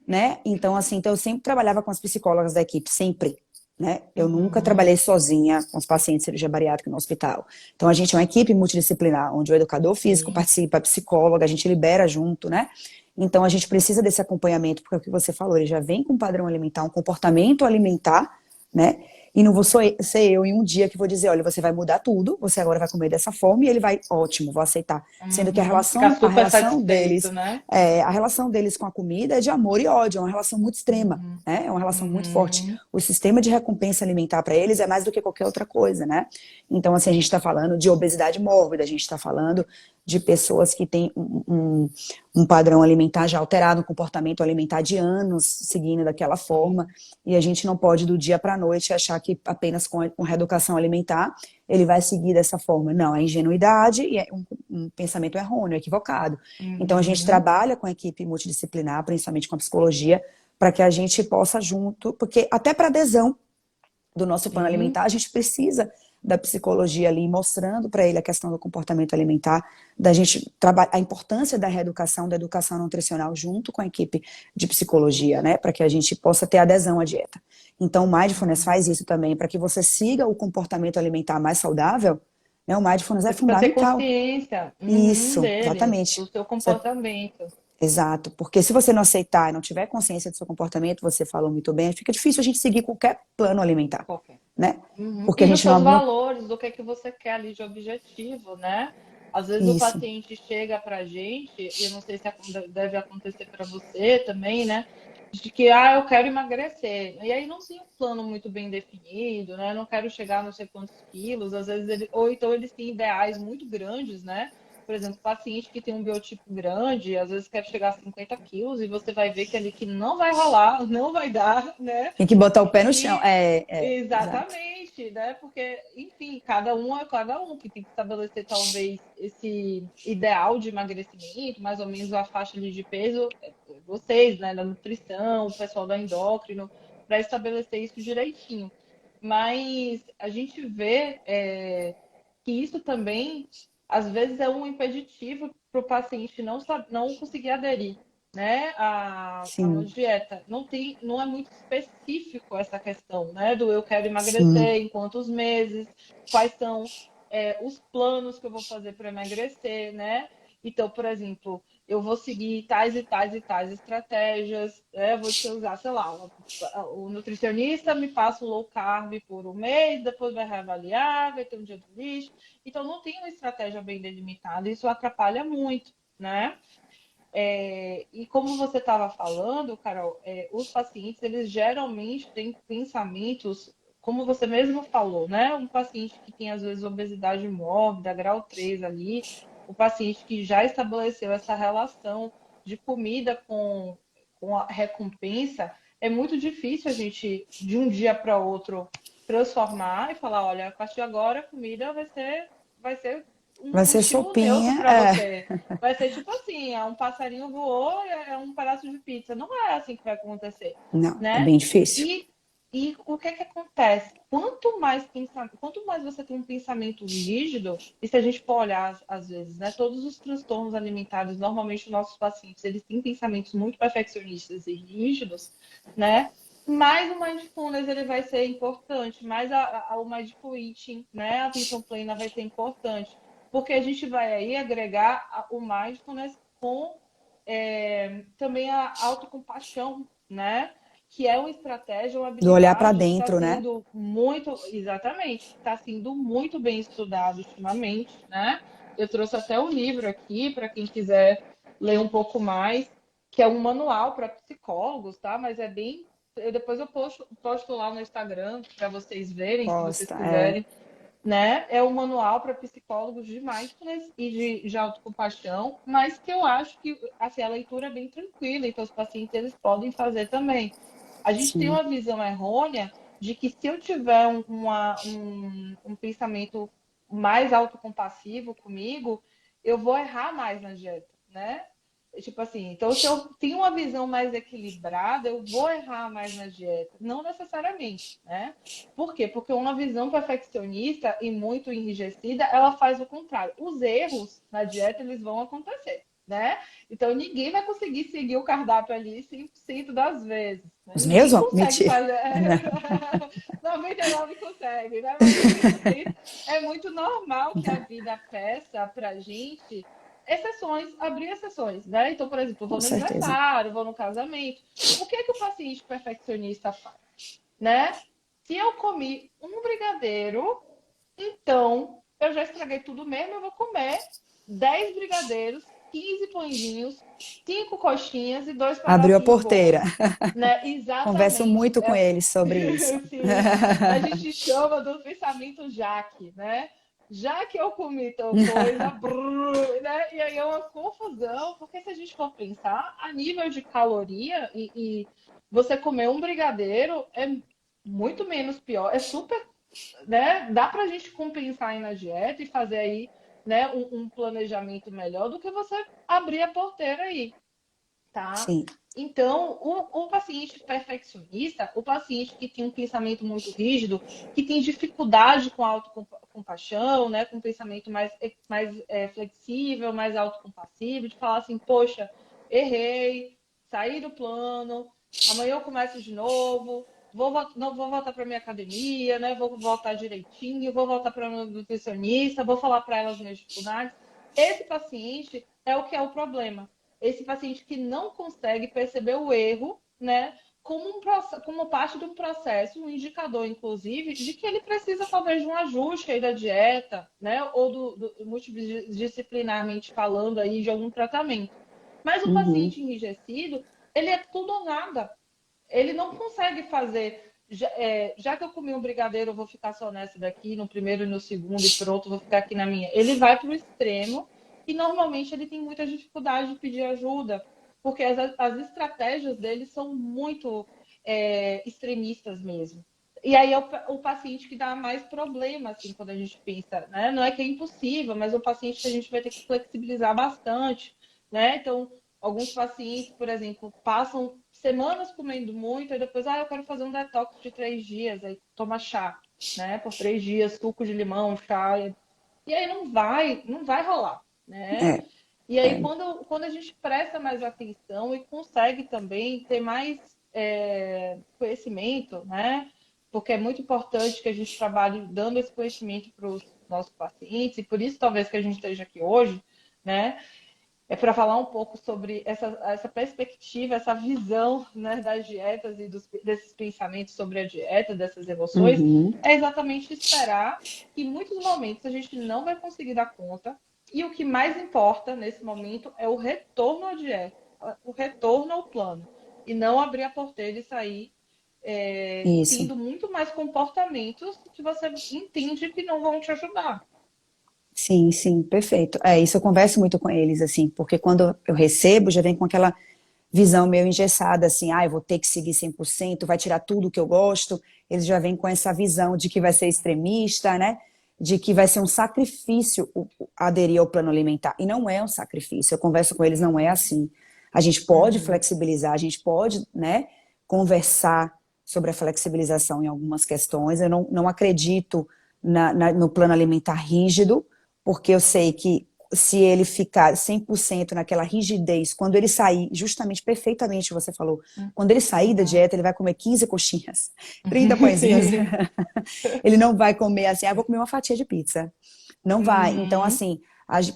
né? Então, assim, então eu sempre trabalhava com as psicólogas da equipe, sempre. né? Eu nunca Uhum. trabalhei sozinha com os pacientes de cirurgia bariátrica no hospital. Então, a gente é uma equipe multidisciplinar, onde o educador físico Sim. participa, a psicóloga, a gente libera junto, né? Então, a gente precisa desse acompanhamento, porque é o que você falou, ele já vem com um padrão alimentar, um comportamento alimentar, né? E não vou ser eu em um dia que vou dizer, olha, você vai mudar tudo, você agora vai comer dessa forma, e ele vai, ótimo, vou aceitar. Sendo que a Uhum. Ficar relação, a super relação satisfeito, deles, né? a relação deles com a comida é de amor e ódio, é uma relação muito extrema, Uhum. né? É uma relação muito forte. Uhum. O sistema de recompensa alimentar para eles é mais do que qualquer outra coisa, né? Então, assim, a gente está falando de obesidade mórbida, a gente está falando de pessoas que têm um padrão alimentar já alterado, um comportamento alimentar de anos seguindo daquela forma, e a gente não pode do dia para a noite achar que apenas com reeducação alimentar ele vai seguir dessa forma. Não, é ingenuidade e é um pensamento errôneo, equivocado. Então a gente Uhum. trabalha com a equipe multidisciplinar, principalmente com a psicologia, para que a gente possa junto, porque até para adesão do nosso plano Sim. alimentar, a gente precisa da psicologia ali, mostrando para ele a questão do comportamento alimentar, da gente trabalhar a importância da reeducação, da educação nutricional junto com a equipe de psicologia, né, para que a gente possa ter adesão à dieta. Então, o Mindfulness Uhum. faz isso também, para que você siga o comportamento alimentar mais saudável, né, o Mindfulness é Você precisa ter fundamental. consciência, Isso, dele, exatamente. do seu Você comportamento. Exato, porque se você não aceitar e não tiver consciência do seu comportamento, você falou muito bem, fica difícil a gente seguir qualquer plano alimentar, Qualquer. né? Uhum. Porque a E dos gente seus não. valores, do que você quer ali de objetivo, né? Às vezes o Isso. paciente chega para a gente, e eu não sei se deve acontecer para você também, né? De que, eu quero emagrecer. E aí não tem um plano muito bem definido, né? Não quero chegar a não sei quantos quilos. Às vezes ou então eles têm ideais muito grandes, né? Por exemplo, paciente que tem um biotipo grande, às vezes quer chegar a 50 quilos e você vai ver que ali que não vai rolar, não vai dar, né? Tem que botar o pé no chão. E Exato. exatamente, né? Porque, enfim, cada um é cada um que tem que estabelecer talvez esse ideal de emagrecimento, mais ou menos a faixa ali de peso, vocês, né, da nutrição, o pessoal da endócrino, para estabelecer isso direitinho. Mas a gente vê que isso também, às vezes, é um impeditivo para o paciente não conseguir aderir, né, a uma Sim, dieta. Não é muito específico essa questão, né, do eu quero sim. emagrecer, em quantos meses, quais são os planos que eu vou fazer para emagrecer, né? Então, por exemplo, eu vou seguir tais e tais e tais estratégias, né? Vou te usar, sei lá, o nutricionista me passa o low carb por um mês, depois vai reavaliar, vai ter um dia do lixo. Então, não tem uma estratégia bem delimitada, isso atrapalha muito, né? E como você estava falando, Carol, os pacientes, eles geralmente têm pensamentos, como você mesmo falou, né? Um paciente que tem, às vezes, obesidade mórbida, grau 3 ali, o paciente que já estabeleceu essa relação de comida com a recompensa, é muito difícil a gente, de um dia para outro, transformar e falar, olha, a partir de agora a comida vai ser Vai um ser estímulo neutro sopinha. para você. Vai ser tipo assim, um passarinho voou, é um pedaço de pizza. Não é assim que vai acontecer, Não, é né? bem difícil. E, e o que que acontece? Quanto mais você tem um pensamento rígido, e se a gente for olhar às vezes, né, todos os transtornos alimentares, normalmente os nossos pacientes, eles têm pensamentos muito perfeccionistas e rígidos, né? Mais o mindfulness ele vai ser importante, mais o mindful eating, né? A atenção plena vai ser importante, porque a gente vai aí agregar o mindfulness com também a autocompaixão, né? Que é uma estratégia, uma Do olhar para habilidade que está dentro, né? sendo muito, exatamente, está sendo muito bem estudado ultimamente, né? Eu trouxe até um livro aqui para quem quiser ler um pouco mais, que é um manual para psicólogos, tá? Mas é bem. Depois eu posto lá no Instagram para vocês verem, se vocês Posta, quiserem, né? É um manual para psicólogos de mindfulness e de autocompaixão, mas que eu acho que assim, a leitura é bem tranquila, então os pacientes eles podem fazer também. A gente tem sim. uma visão errônea de que se eu tiver um pensamento mais autocompassivo comigo, eu vou errar mais na dieta, né? Tipo assim, então se eu tenho uma visão mais equilibrada, eu vou errar mais na dieta. Não necessariamente, né? Por quê? Porque uma visão perfeccionista e muito enrijecida, ela faz o contrário. Os erros na dieta, eles vão acontecer, né? Então ninguém vai conseguir seguir o cardápio ali 100% das vezes, né? Os meus Ninguém vão? consegue Mentira. fazer. 99 consegue, né? Mas 100% é muito normal que a vida peça pra gente exceções, abrir exceções, né? Então, por exemplo, eu Com vou no certeza. aniversário, vou no casamento. O que é que o paciente perfeccionista faz, né? Se eu comi um brigadeiro, então eu já estraguei tudo mesmo, eu vou comer 10 brigadeiros, 15 pãezinhos, 5 coxinhas e 2 Abriu a pedacinhos de porteira. bolo, né? Converso Exatamente. muito com eles sobre isso. Sim, a gente chama do pensamento Jaque, né? Já que eu comi tal coisa, brrr, né? E aí é uma confusão, porque se a gente for pensar, a nível de caloria e você comer um brigadeiro é muito menos pior, é super, né? Dá pra gente compensar aí na dieta e fazer aí, né, um planejamento melhor do que você abrir a porteira aí, tá? Sim. Então, o paciente perfeccionista, o paciente que tem um pensamento muito rígido, que tem dificuldade com a autocompaixão, né, com um pensamento mais flexível, mais autocompassivo, de falar assim, poxa, errei, saí do plano, amanhã eu começo de novo, não vou voltar para minha academia, né, vou voltar direitinho, vou voltar para o meu nutricionista, vou falar para ela as minhas dificuldades. Esse paciente é o que é o problema, esse paciente que não consegue perceber o erro, né, como parte de um processo, um indicador, inclusive, de que ele precisa talvez de um ajuste aí da dieta, né, ou do multidisciplinarmente falando aí de algum tratamento. Mas o Uhum. paciente enrijecido, ele é tudo ou nada. Ele não consegue fazer. Já que eu comi um brigadeiro, eu vou ficar só nessa daqui, no primeiro e no segundo, e pronto, vou ficar aqui na minha. Ele vai para o extremo e normalmente ele tem muita dificuldade de pedir ajuda, porque as estratégias dele são muito extremistas mesmo. E aí é o paciente que dá mais problema, assim, quando a gente pensa, né? Não é que é impossível, mas é o paciente que a gente vai ter que flexibilizar bastante, né? Então, alguns pacientes, por exemplo, passam semanas comendo muito, e depois, eu quero fazer um detox de 3 dias, aí toma chá, né? Por 3 dias, suco de limão, chá. E aí não vai rolar, né? É, E aí, é. quando a gente presta mais atenção e consegue também ter mais conhecimento, né? Porque é muito importante que a gente trabalhe dando esse conhecimento para os nossos pacientes, e por isso talvez que a gente esteja aqui hoje, né? É para falar um pouco sobre essa perspectiva, essa visão, né, das dietas e desses pensamentos sobre a dieta, dessas emoções, Uhum. é exatamente esperar que em muitos momentos a gente não vai conseguir dar conta. E o que mais importa nesse momento é o retorno à dieta, o retorno ao plano. E não abrir a porteira e sair Isso. tendo muito mais comportamentos que você entende que não vão te ajudar. Sim, sim, perfeito. É, isso eu converso muito com eles, assim, porque quando eu recebo, já vem com aquela visão meio engessada, assim, eu vou ter que seguir 100%, vai tirar tudo que eu gosto. Eles já vêm com essa visão de que vai ser extremista, né? De que vai ser um sacrifício aderir ao plano alimentar. E não é um sacrifício. Eu converso com eles, não é assim. A gente pode Uhum. flexibilizar, a gente pode, né, conversar sobre a flexibilização em algumas questões. Eu não acredito no plano alimentar rígido, porque eu sei que se ele ficar 100% naquela rigidez, quando ele sair, justamente, perfeitamente, você falou, quando ele sair da Uhum. dieta, ele vai comer 15 coxinhas, 30 pãezinhos, Sim. ele não vai comer assim, vou comer uma fatia de pizza. Não vai. Então, Uhum. assim,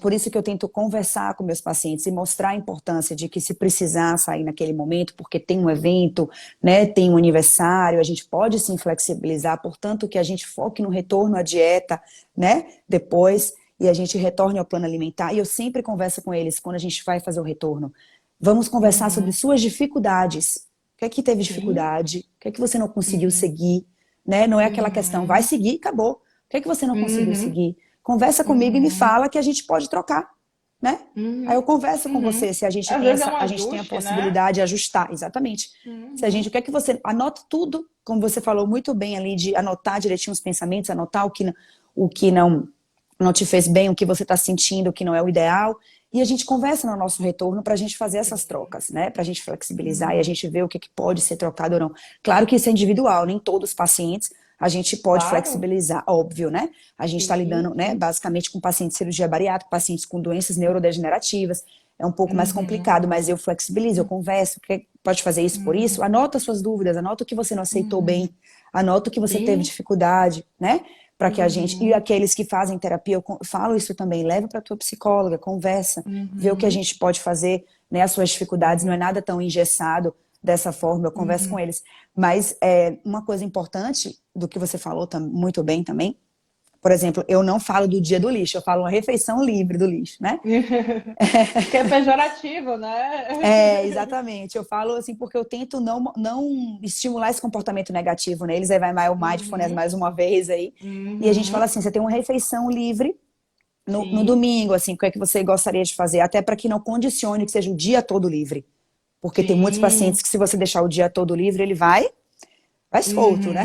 por isso que eu tento conversar com meus pacientes e mostrar a importância de que se precisar sair naquele momento, porque tem um evento, né, tem um aniversário, a gente pode sim flexibilizar, portanto que a gente foque no retorno à dieta, né, depois, e a gente retorne ao plano alimentar. E eu sempre converso com eles quando a gente vai fazer o retorno. Vamos conversar sobre Uhum. suas dificuldades. O que é que teve Sim. dificuldade? O que é que você não conseguiu Uhum. seguir? Né? Não é aquela questão, vai Uhum. seguir, acabou. O que é que você não conseguiu Uhum. seguir? Conversa comigo e me Uhum. fala que a gente pode trocar, né? Aí eu Uhum. converso com Uhum. você se a gente Às tem vezes é essa, um a gente tem a ajuste, né? possibilidade de ajustar, exatamente. Se a gente, Uhum. o que é que você anota tudo, como você falou muito bem ali de anotar direitinho os pensamentos, anotar o que não te fez bem, o que você está sentindo, o que não é o ideal, e a gente conversa no nosso retorno para a gente fazer essas Sim. trocas, né? Para a gente flexibilizar e a Uhum. gente ver o que pode ser trocado ou não. Claro que isso é individual, nem todos os pacientes a gente pode Claro. flexibilizar, óbvio, né? A gente está Sim, lidando, né, sim. basicamente com pacientes de cirurgia bariátrica, pacientes com doenças neurodegenerativas. é um pouco mais Uhum. complicado, mas eu flexibilizo, eu converso, pode fazer isso por isso, Uhum. anota suas dúvidas, anota o que você não aceitou Uhum. bem, anota o que você teve Sim. dificuldade, né? Para que a gente, e Uhum. aqueles que fazem terapia, falo isso também, leva para tua psicóloga, conversa, vê o que a Uhum. gente pode fazer, né? As suas dificuldades, não é Sim. nada tão engessado dessa forma, eu converso com Uhum. eles. Mas uma coisa importante do que você falou muito bem também, por exemplo, eu não falo do dia do lixo, eu falo uma refeição livre do lixo, né? Que é pejorativo, né? Exatamente. Eu falo assim porque eu tento não estimular esse comportamento negativo neles. Aí vai mais o mindfulness Uhum. mais uma vez aí. E a gente fala Uhum. assim: você tem uma refeição livre no Sim. domingo, assim, o que é que você gostaria de fazer? Até para que não condicione que seja o dia todo livre. Porque tem muitos pacientes Sim. que, se você deixar o dia todo livre, ele vai solto, né?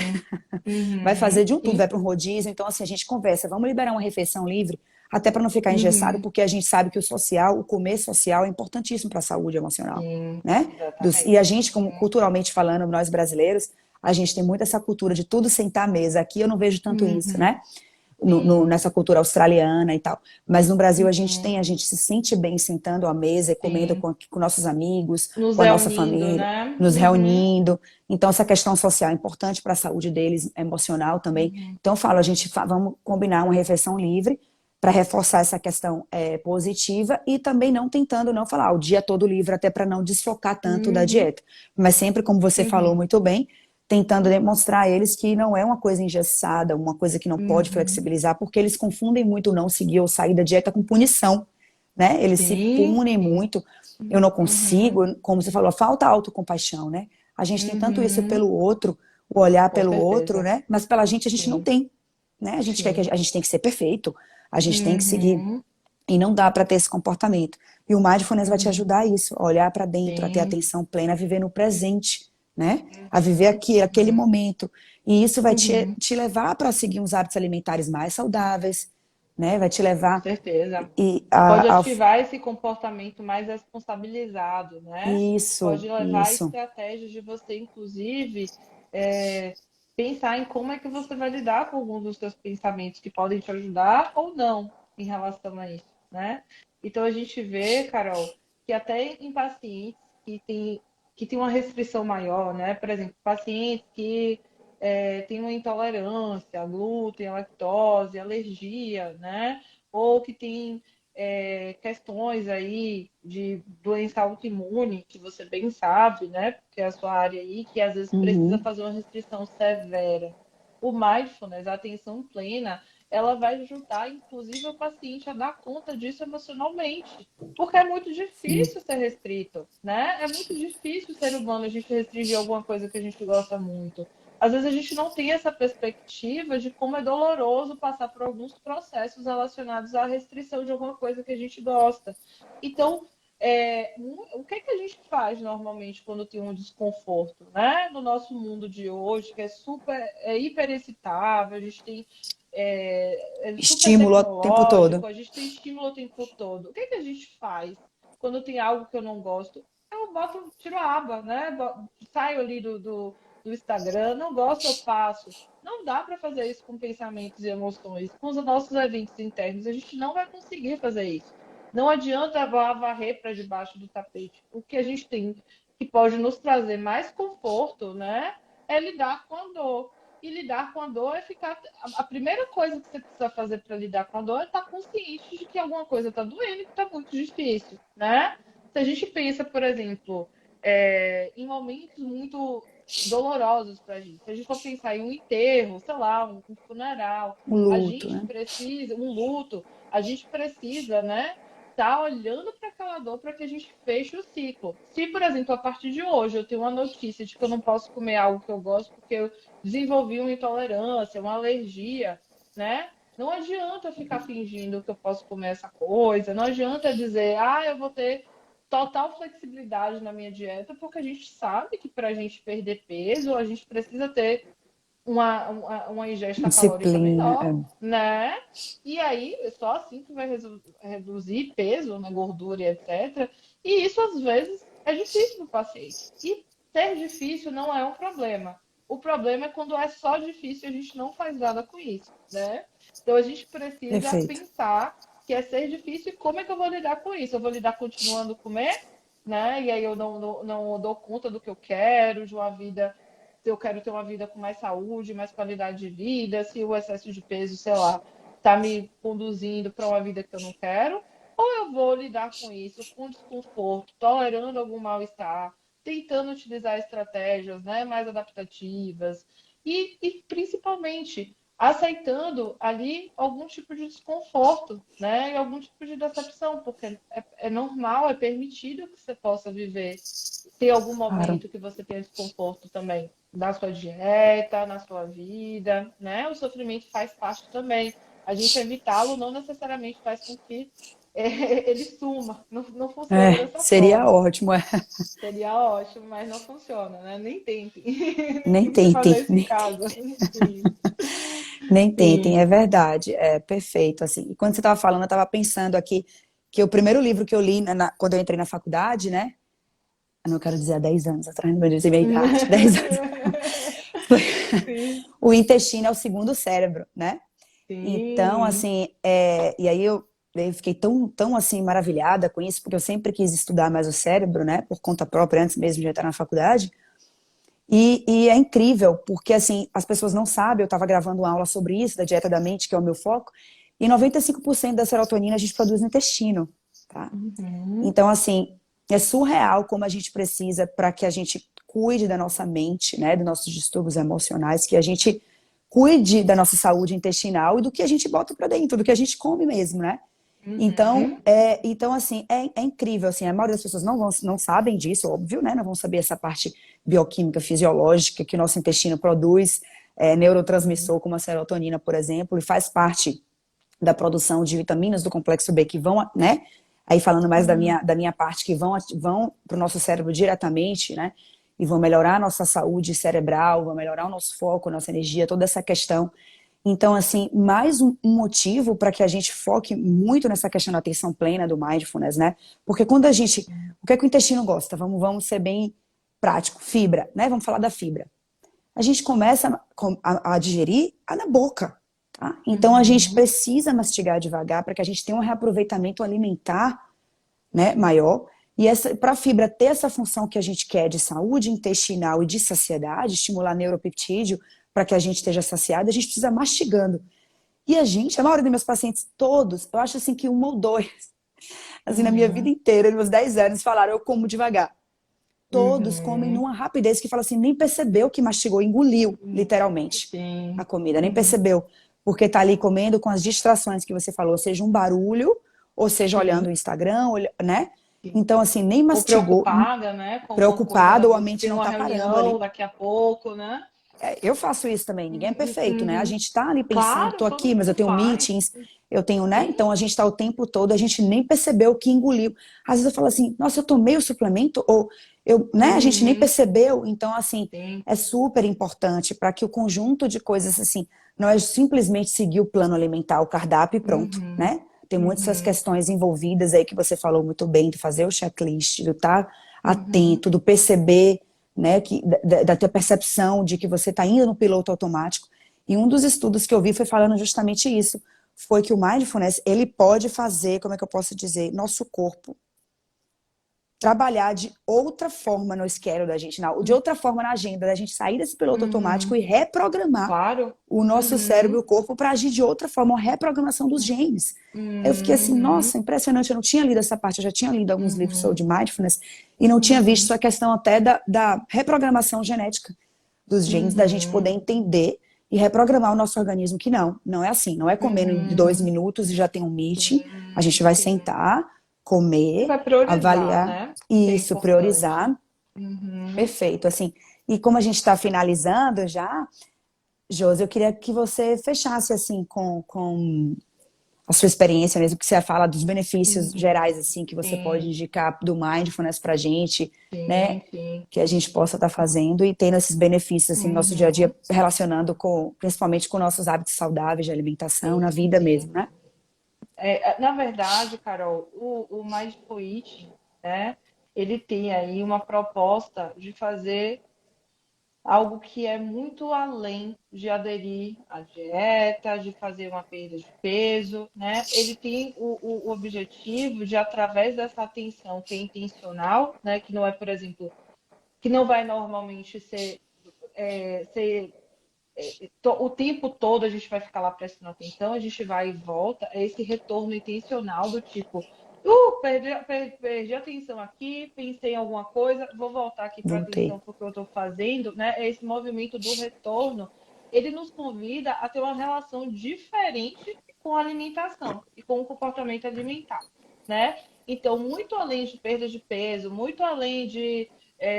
Uhum. Vai fazer Uhum. de um tudo, vai Sim. para um rodízio. Então, assim, a gente conversa, vamos liberar uma refeição livre, até para não ficar engessado, Uhum. porque a gente sabe que o social, o comer social é importantíssimo para a saúde emocional, Sim. né? E a Exatamente. gente, como culturalmente falando, nós brasileiros, a gente tem muito essa cultura de tudo sentar à mesa. Aqui eu não vejo tanto isso, Uhum. né? Sim. Nessa cultura australiana e tal. Mas no Brasil Uhum. a gente se sente bem sentando à mesa e comendo Sim. com nossos amigos, Nos com a nossa reunindo, família, né? nos Uhum. reunindo. Então, essa questão social é importante para a saúde deles, emocional também. Uhum. Então, eu falo, vamos combinar uma refeição livre para reforçar essa questão positiva e também não tentando não falar o dia todo livre, até para não desfocar tanto da Uhum. dieta. Mas sempre, como você falou Uhum. muito bem, tentando demonstrar a eles que não é uma coisa engessada, uma coisa que não pode Uhum. flexibilizar, porque eles confundem muito não seguir ou sair da dieta com punição, né? Eles se Sim. punem Sim. muito. Eu não Uhum. consigo, como você falou, falta autocompaixão, né? A gente tem tanto isso Uhum. pelo outro, o olhar Com pelo outro, certeza. né? Mas pela gente a gente não Sim. tem, né? A gente quer que Sim. a gente tem que ser perfeito, a gente tem que seguir Uhum. e não dá para ter esse comportamento. E o mindfulness vai te Uhum. ajudar a isso, a olhar para dentro, a ter Sim. atenção plena, a viver no presente, né? A viver Uhum. aqui, aquele Uhum. momento. E isso vai Uhum. te levar para seguir uns hábitos alimentares mais saudáveis, né? Vai te Com levar certeza. e Pode ativar esse comportamento mais responsabilizado, né? isso, Pode levar a isso. estratégias de você, inclusive, é, pensar em como é que você vai lidar com alguns dos seus pensamentos que podem te ajudar ou não em relação a isso, né? Então a gente vê, Carol, que até em pacientes que têm uma restrição maior, né? Por exemplo, pacientes que têm uma intolerância a glúten, a lactose, alergia, né? Ou que têm questões aí de doença autoimune, que você bem sabe, né? Porque é a sua área aí, que às vezes precisa Uhum, fazer uma restrição severa. O mindfulness, a atenção plena, ela vai ajudar, inclusive, o paciente a dar conta disso emocionalmente. Porque é muito sim. difícil ser restrito, né? É muito difícil ser humano a gente restringir alguma coisa que a gente gosta muito. Às vezes a gente não tem essa perspectiva de como é doloroso passar por alguns processos relacionados à restrição de alguma coisa que a gente gosta. Então, o que é que a gente faz normalmente quando tem um desconforto, né? No nosso mundo de hoje, que é hiper excitável, a gente tem super Estímulo o tempo todo. tecnológico, a gente tem estímulo o tempo todo. O que é que a gente faz quando tem algo que eu não gosto? Eu tiro a aba, né? Saio ali do Instagram, não gosto, eu passo. Não dá para fazer isso com pensamentos e emoções. Com os nossos eventos internos, a gente não vai conseguir fazer isso. Não adianta varrer para debaixo do tapete. O que a gente tem que pode nos trazer mais conforto, né? É lidar com a dor. E lidar com a dor é ficar. A primeira coisa que você precisa fazer para lidar com a dor é estar consciente de que alguma coisa está doendo e que está muito difícil, né? Se a gente pensa, por exemplo, em momentos muito dolorosos para a gente, se a gente for pensar em um enterro, sei lá, um funeral, O a luto, gente né? precisa, um luto, a gente precisa, né? Tá olhando para aquela dor para que a gente feche o ciclo. Se, por exemplo, a partir de hoje eu tenho uma notícia de que eu não posso comer algo que eu gosto porque eu desenvolvi uma intolerância, uma alergia, né? Não adianta ficar fingindo que eu posso comer essa coisa, não adianta dizer, eu vou ter total flexibilidade na minha dieta, porque a gente sabe que para a gente perder peso, a gente precisa ter uma ingesta calórica Disciplina. menor, né? E aí, é só assim que vai reduzir peso, né, gordura e etc. E isso, às vezes, é difícil para o paciente. E ser difícil não é um problema. O problema é quando é só difícil e a gente não faz nada com isso, né? Então, a gente precisa Perfeito. pensar que é ser difícil, e como é que eu vou lidar com isso? Eu vou lidar continuando a comer, né? E aí eu não dou conta do que eu quero, de uma vida, se eu quero ter uma vida com mais saúde, mais qualidade de vida, se o excesso de peso, sei lá, tá me conduzindo para uma vida que eu não quero, ou eu vou lidar com isso, com desconforto, tolerando algum mal-estar, tentando utilizar estratégias, né, mais adaptativas e principalmente aceitando ali algum tipo de desconforto, né? E algum tipo de decepção, porque é normal, é permitido que você possa viver, ter algum Claro. momento que você tenha desconforto também na sua dieta, na sua vida, né? O sofrimento faz parte também. A gente evitá-lo não necessariamente faz com que ele suma. Não funciona É, dessa seria forma. ótimo. Seria ótimo, mas não funciona, né? Nem tentem. Nem Nem tentem fazer tentem, isso em casa. Sim, nem tentem, sim. é verdade, é perfeito, assim. E quando você estava falando, eu estava pensando aqui que o primeiro livro que eu li quando eu entrei na faculdade, né? Eu não quero dizer há 10 anos atrás, não vou dizer minha idade, 10 anos, foi Sim, O Intestino é o Segundo Cérebro, né? Então, sim. assim, e aí eu fiquei tão, assim, maravilhada com isso, porque eu sempre quis estudar mais o cérebro, né? Por conta própria, antes mesmo de entrar na faculdade. E é incrível, porque assim, as pessoas não sabem, eu estava gravando uma aula sobre isso, da dieta da mente, que é o meu foco, e 95% da serotonina a gente produz no intestino, tá? Uhum, Então, assim, é surreal como a gente precisa para que a gente cuide da nossa mente, né, dos nossos distúrbios emocionais, que a gente cuide da nossa saúde intestinal e do que a gente bota para dentro, do que a gente come mesmo, né? Então, uhum. assim, é incrível, assim, a maioria das pessoas não sabem disso, óbvio, né? Não vão saber essa parte bioquímica, fisiológica que o nosso intestino produz, neurotransmissor como a serotonina, por exemplo, e faz parte da produção de vitaminas do complexo B que vão, né? Aí falando mais Sim, da minha parte, que vão para o nosso cérebro diretamente, né? E vão melhorar a nossa saúde cerebral, vão melhorar o nosso foco, a nossa energia, toda essa questão. Então, assim, mais um motivo para que a gente foque muito nessa questão da atenção plena do mindfulness, né? Porque quando a gente. O que é que o intestino gosta? Vamos ser bem prático. Fibra, né? Vamos falar da fibra. A gente começa a digerir na boca, tá? Então, a gente uhum, precisa mastigar devagar para que a gente tenha um reaproveitamento alimentar, né, maior. E para a fibra ter essa função que a gente quer de saúde intestinal e de saciedade, estimular neuropeptídeo para que a gente esteja saciado, a gente precisa mastigando. E a maioria dos meus pacientes, todos, eu acho assim que um ou dois, assim, na minha vida uhum, inteira, nos meus 10 anos, falaram, eu como devagar. Todos comem uhum. numa rapidez que fala assim, nem percebeu que mastigou, engoliu, literalmente, a Sim. comida, nem Uhum, percebeu. Porque tá ali comendo com as distrações que você falou, seja um barulho, ou seja olhando sim, o Instagram, né? sim. Então, assim, nem Ou mastigou, preocupada, né, com alguma preocupado, coisa, ou a se mente tem não uma tá parando ali. reunião daqui a pouco, né? Eu faço isso também, ninguém é perfeito, né? A Uhum. gente tá ali pensando, Claro, tô todo aqui, mas eu mundo tenho faz. meetings, eu tenho, né? Sim, Então a gente tá o tempo todo, a gente nem percebeu que engoliu. Às vezes eu falo assim, nossa, eu tomei o suplemento, ou né? A gente nem uhum, percebeu. Então, assim, sim, é super importante para que o conjunto de coisas, assim, não é simplesmente seguir o plano alimentar, o cardápio e pronto, uhum, né? Tem muitas essas uhum, questões envolvidas aí que você falou muito bem, de fazer o checklist, do estar uhum. atento, do perceber, né, da tua percepção de que você está indo no piloto automático. E um dos estudos que eu vi foi falando justamente isso, foi que o mindfulness, ele pode fazer, como é que eu posso dizer, nosso corpo trabalhar de outra forma no schedule da gente, de outra forma na agenda, da gente sair desse piloto automático Uhum. e reprogramar Claro. o nosso cérebro e o Uhum. corpo para agir de outra forma, uma reprogramação dos genes. Eu fiquei assim, Uhum. nossa, impressionante, eu não tinha lido essa parte, eu já tinha lido alguns livros Uhum. sobre mindfulness e não tinha visto Uhum. essa questão até da reprogramação genética dos genes, da gente poder Uhum. entender e reprogramar o nosso organismo, que não é assim, não é comendo em dois Uhum. minutos e já tem um meeting, a gente Sim, vai sim. sentar, Você comer, vai priorizar, avaliar, né? Que é isso, importante. priorizar, Uhum. perfeito, assim. E como a gente está finalizando já, Josi, eu queria que você fechasse assim com a sua experiência mesmo, que você fala dos benefícios Uhum. gerais assim que você pode Sim, indicar do mindfulness para a gente, né? sim, sim. Que a gente possa estar fazendo e tendo esses benefícios assim no nosso dia a dia, Uhum. relacionando principalmente com nossos hábitos saudáveis de alimentação, Sim, na vida sim. mesmo, né? Na verdade, Carol, o Mindful Eating, né? Ele tem aí uma proposta de fazer algo que é muito além de aderir à dieta, de fazer uma perda de peso, né? Ele tem o objetivo de, através dessa atenção que é intencional, né? Que não é, por exemplo, que não vai normalmente ser o tempo todo a gente vai ficar lá prestando atenção, a gente vai e volta, é esse retorno intencional do tipo, perdi a atenção aqui, pensei em alguma coisa, vou voltar aqui para a Voltei. atenção porque eu estou fazendo, né? É esse movimento do retorno, ele nos convida a ter uma relação diferente com a alimentação e com o comportamento alimentar, né? Então, muito além de perda de peso, muito além de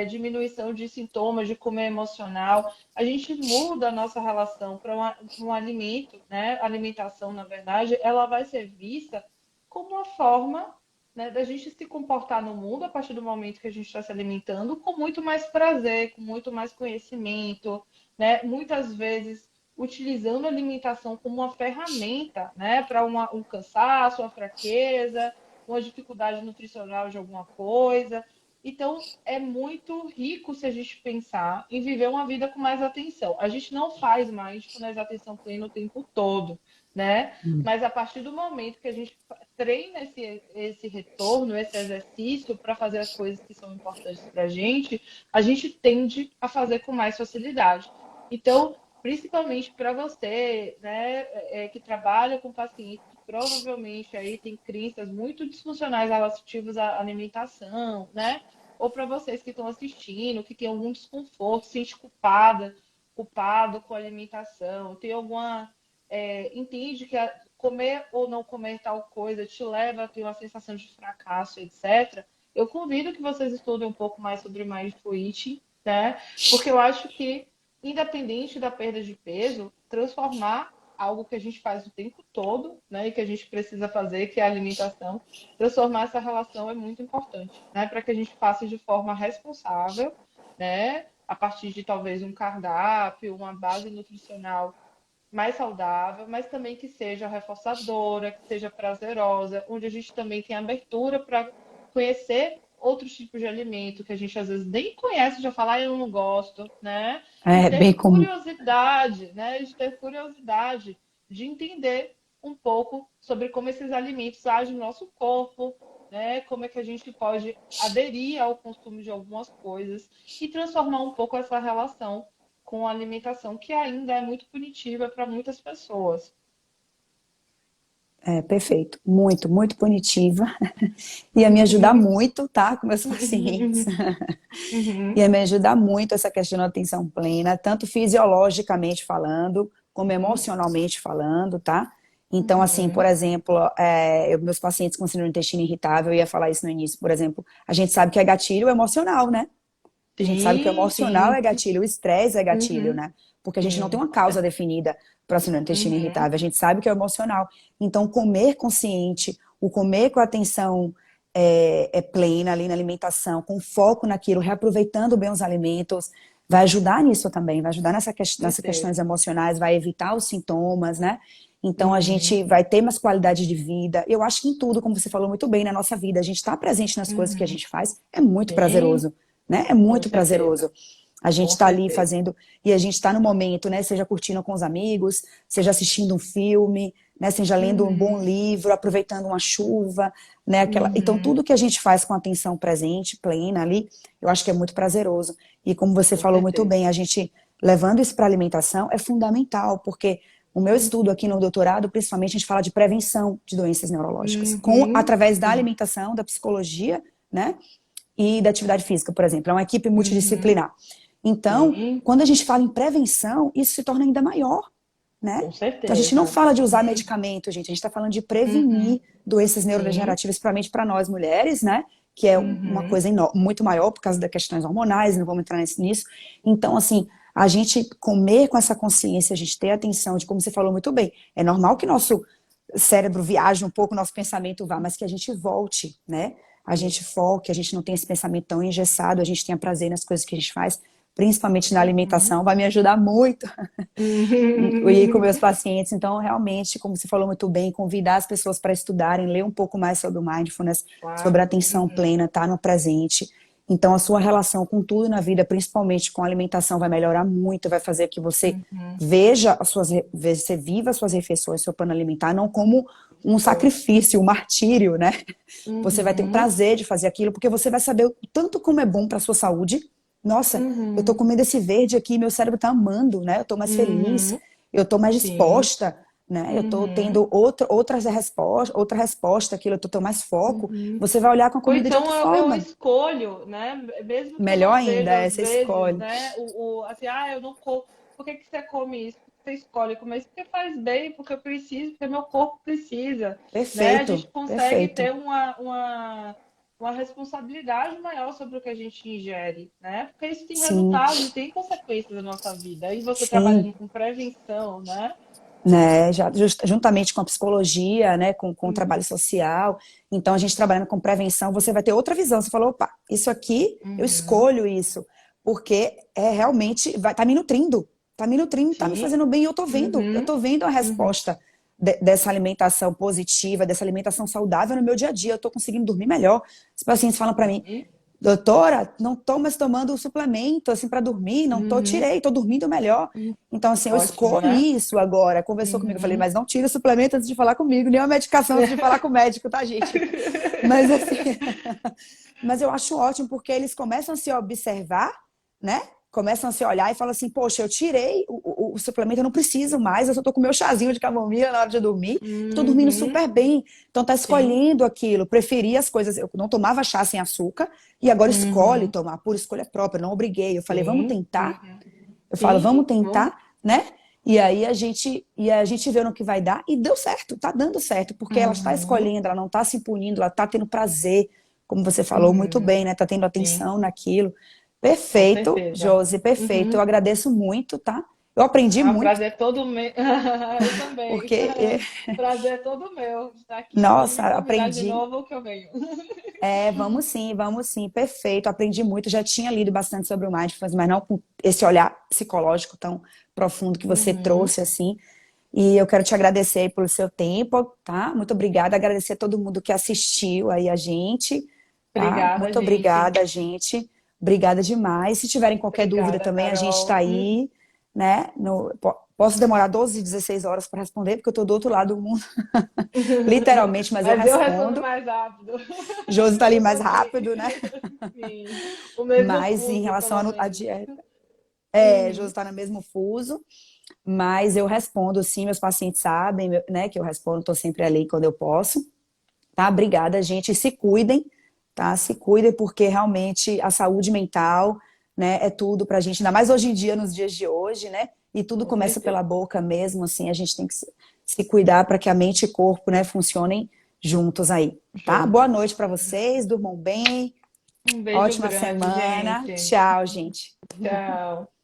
diminuição de sintomas de comer emocional, a gente muda a nossa relação para um alimento, né? A alimentação, na verdade, ela vai ser vista como uma forma, né, da gente se comportar no mundo a partir do momento que a gente está se alimentando com muito mais prazer, com muito mais conhecimento, né? Muitas vezes utilizando a alimentação como uma ferramenta, né, para um cansaço, uma fraqueza, uma dificuldade nutricional de alguma coisa. Então, é muito rico se a gente pensar em viver uma vida com mais atenção. A gente não faz mais com mais atenção plena o tempo todo, né? Mas a partir do momento que a gente treina esse retorno, esse exercício para fazer as coisas que são importantes para a gente tende a fazer com mais facilidade. Então, principalmente para você, né, que trabalha com pacientes que provavelmente aí tem crenças muito disfuncionais relativas à alimentação, né? Ou para vocês que estão assistindo, que tem algum desconforto, se sente culpado com a alimentação, tem alguma entende que comer ou não comer tal coisa te leva a ter uma sensação de fracasso, etc. Eu convido que vocês estudem um pouco mais sobre Mindful Eating, né? Porque eu acho que, independente da perda de peso, transformar algo que a gente faz o tempo todo, né, e que a gente precisa fazer, que é a alimentação, transformar essa relação é muito importante, né, para que a gente faça de forma responsável, né, a partir de talvez um cardápio, uma base nutricional mais saudável, mas também que seja reforçadora, que seja prazerosa, onde a gente também tem abertura para conhecer outros tipos de alimento que a gente às vezes nem conhece, já fala, eu não gosto, né? E É bem ter comum. curiosidade, né? De ter curiosidade de entender um pouco sobre como esses alimentos agem no nosso corpo, né? Como é que a gente pode aderir ao consumo de algumas coisas e transformar um pouco essa relação com a alimentação, que ainda é muito punitiva para muitas pessoas. É, perfeito. Muito, muito punitiva. Ia me ajudar muito, tá? Com meus pacientes. Uhum, Ia me ajudar muito essa questão da atenção plena, tanto fisiologicamente falando, como uhum, emocionalmente falando, tá? Então, assim, por uhum. exemplo, meus pacientes com síndrome do intestino irritável, eu ia falar isso no início, por exemplo, a gente sabe que é gatilho emocional, né? A gente sabe que o Sim, emocional sim. é gatilho, o estresse é gatilho, Uhum, né? Porque a gente não tem sim. uma causa definida para síndrome do intestino Uhum, irritável, a gente sabe que é o emocional. Então, comer consciente, o comer com atenção plena ali na alimentação, com foco naquilo, reaproveitando bem os alimentos, vai ajudar nisso também, vai ajudar nessas questões certeza. emocionais, vai evitar os sintomas, né? Então a Uhum, gente vai ter mais qualidade de vida. Eu acho que em tudo, como você falou muito bem, na nossa vida, a gente estar presente nas coisas que a uhum. gente faz é muito Sim, prazeroso, né? É com muito certeza. prazeroso. A gente Com está ali certeza. fazendo, e a gente está no momento, né? Seja curtindo com os amigos, seja assistindo um filme, né? Seja lendo um bom Uhum, livro, aproveitando uma chuva, né? Então, uhum, tudo que a gente faz com atenção presente, plena ali, eu acho que é muito prazeroso. E como você com falou muito certeza. bem, a gente levando isso para a alimentação é fundamental, porque o meu estudo aqui no doutorado, principalmente, a gente fala de prevenção de doenças neurológicas, Uhum, através da sim. alimentação, da psicologia, né? E da atividade física, por exemplo. É uma equipe Uhum, multidisciplinar. Então, sim, quando a gente fala em prevenção, isso se torna ainda maior, né? com Então, a gente não certeza. fala de usar medicamento, gente. A gente está falando de Uhum, prevenir doenças sim. neurodegenerativas, principalmente para nós mulheres, né? Que é uma Uhum, coisa muito maior por causa das questões hormonais, não vamos entrar nisso. Então, assim, a gente comer com essa consciência, a gente ter atenção de, como você falou muito bem, é normal que nosso cérebro viaje um pouco, nosso pensamento vá, mas que a gente volte, né? A gente foque, a gente não tenha esse pensamento tão engessado, a gente tenha prazer nas coisas que a gente faz, principalmente na uhum. alimentação, vai me ajudar muito e com Uhum. meus pacientes. Então, realmente, como você falou muito bem, convidar as pessoas para estudarem, ler um pouco mais sobre o mindfulness, sobre a Claro. atenção Uhum. plena, estar no presente. Então, a sua relação com tudo na vida, principalmente com a alimentação, vai melhorar muito, vai fazer que você Uhum. veja você viva as suas refeições, seu plano alimentar, não como um sacrifício, um martírio, né? Você vai ter o Uhum. prazer de fazer aquilo, porque você vai saber o tanto como é bom para sua saúde. Nossa, eu tô Uhum. comendo esse verde aqui, meu cérebro tá amando, né? Eu tô mais feliz, Uhum. eu tô mais Sim. disposta, né? Eu tô Uhum. tendo outra resposta aquilo, eu tô tendo mais foco. Uhum. Você vai olhar com a Ou comida de então outra eu forma. escolho, né? Mesmo que eu Melhor não ainda, veja às essa vezes, escolhe. né? Assim, eu não como. Por que que você come isso? Por que você escolhe comer isso? Porque faz bem, porque eu preciso, porque meu corpo precisa, né? A gente Perfeito, consegue perfeito. ter uma responsabilidade maior sobre o que a gente ingere, né? Porque isso tem Sim, resultados e tem consequências na nossa vida. Aí você sim. trabalhando com prevenção, né? Né, juntamente com a psicologia, né, com o Uhum. trabalho social. Então, a gente trabalhando com prevenção, você vai ter outra visão. Você falou, opa, isso aqui, eu Uhum. escolho isso, porque é realmente, tá me nutrindo, tá me Sim. fazendo bem, e eu Uhum. tô vendo a Uhum. resposta dessa alimentação positiva, dessa alimentação saudável no meu dia a dia, eu tô conseguindo dormir melhor. Os pacientes falam para mim, Sim. doutora, não tô mais tomando suplemento assim para dormir, não tô, Uhum. tirei, tô dormindo melhor. Então, assim, eu Ótimo, né? escolhi isso agora. Conversou comigo, eu falei, Uhum. mas não tira o suplemento antes de falar comigo, nem a medicação antes de falar com o médico, tá, gente? Mas assim, mas eu acho ótimo porque eles começam a se observar, né? Começam a se olhar e falam assim, poxa, eu tirei o suplemento, eu não preciso mais, eu só tô com meu chazinho de camomila na hora de dormir, tô dormindo Uhum. super bem. Então tá Sim. escolhendo aquilo, preferir as coisas. Eu não tomava chá sem açúcar e agora escolhe Uhum. tomar por escolha própria, não obriguei. Eu falei, vamos Sim. tentar? Uhum. Eu falo, Sim. vamos tentar, né? E a gente vê no que vai dar e deu certo, tá dando certo, porque ela está Uhum. escolhendo, ela não está se punindo, ela está tendo prazer, como você falou muito Uhum. bem, né? Tá tendo Sim. atenção naquilo. Com Perfeito, certeza. Josi, perfeito. Eu Uhum. agradeço muito, tá? Eu aprendi Ah, muito, prazer é todo meu. Eu também. porque, Prazer é todo meu estar aqui. Pode me nossa, convidar de aprendi. novo que eu venho. Vamos sim, perfeito. Aprendi muito, já tinha lido bastante sobre o mindfulness, mas não com esse olhar psicológico tão profundo que você Uhum. trouxe, assim. E eu quero te agradecer aí pelo seu tempo, tá? Muito obrigada. Agradecer a todo mundo que assistiu aí a gente, tá? Obrigada, Muito gente. obrigada, gente. Obrigada demais. Se tiverem qualquer dúvida Obrigada, também, a gente está Carol. aí, né? Posso demorar 12, 16 horas para responder, porque eu estou do outro lado do mundo, literalmente, mas eu Mas eu respondo respondo. mais rápido. Josi está ali Eu mais também. rápido, né? Sim. O mesmo Mas em fuso, relação pelo à menos. dieta, Josi Uhum. está no mesmo fuso. Mas eu respondo sim, meus pacientes sabem, né, que eu respondo, estou sempre ali quando eu posso, tá? Obrigada, gente, se cuidem, tá? Se cuidem porque realmente a saúde mental, né, é tudo pra gente, ainda mais hoje em dia, nos dias de hoje, né? E tudo Com começa pela certeza. boca mesmo, assim, a gente tem que se cuidar para que a mente e o corpo, né, funcionem juntos aí, tá? Boa Juntos. noite para vocês, durmam bem, Um beijo ótima grande, semana, gente. tchau, gente. Tchau.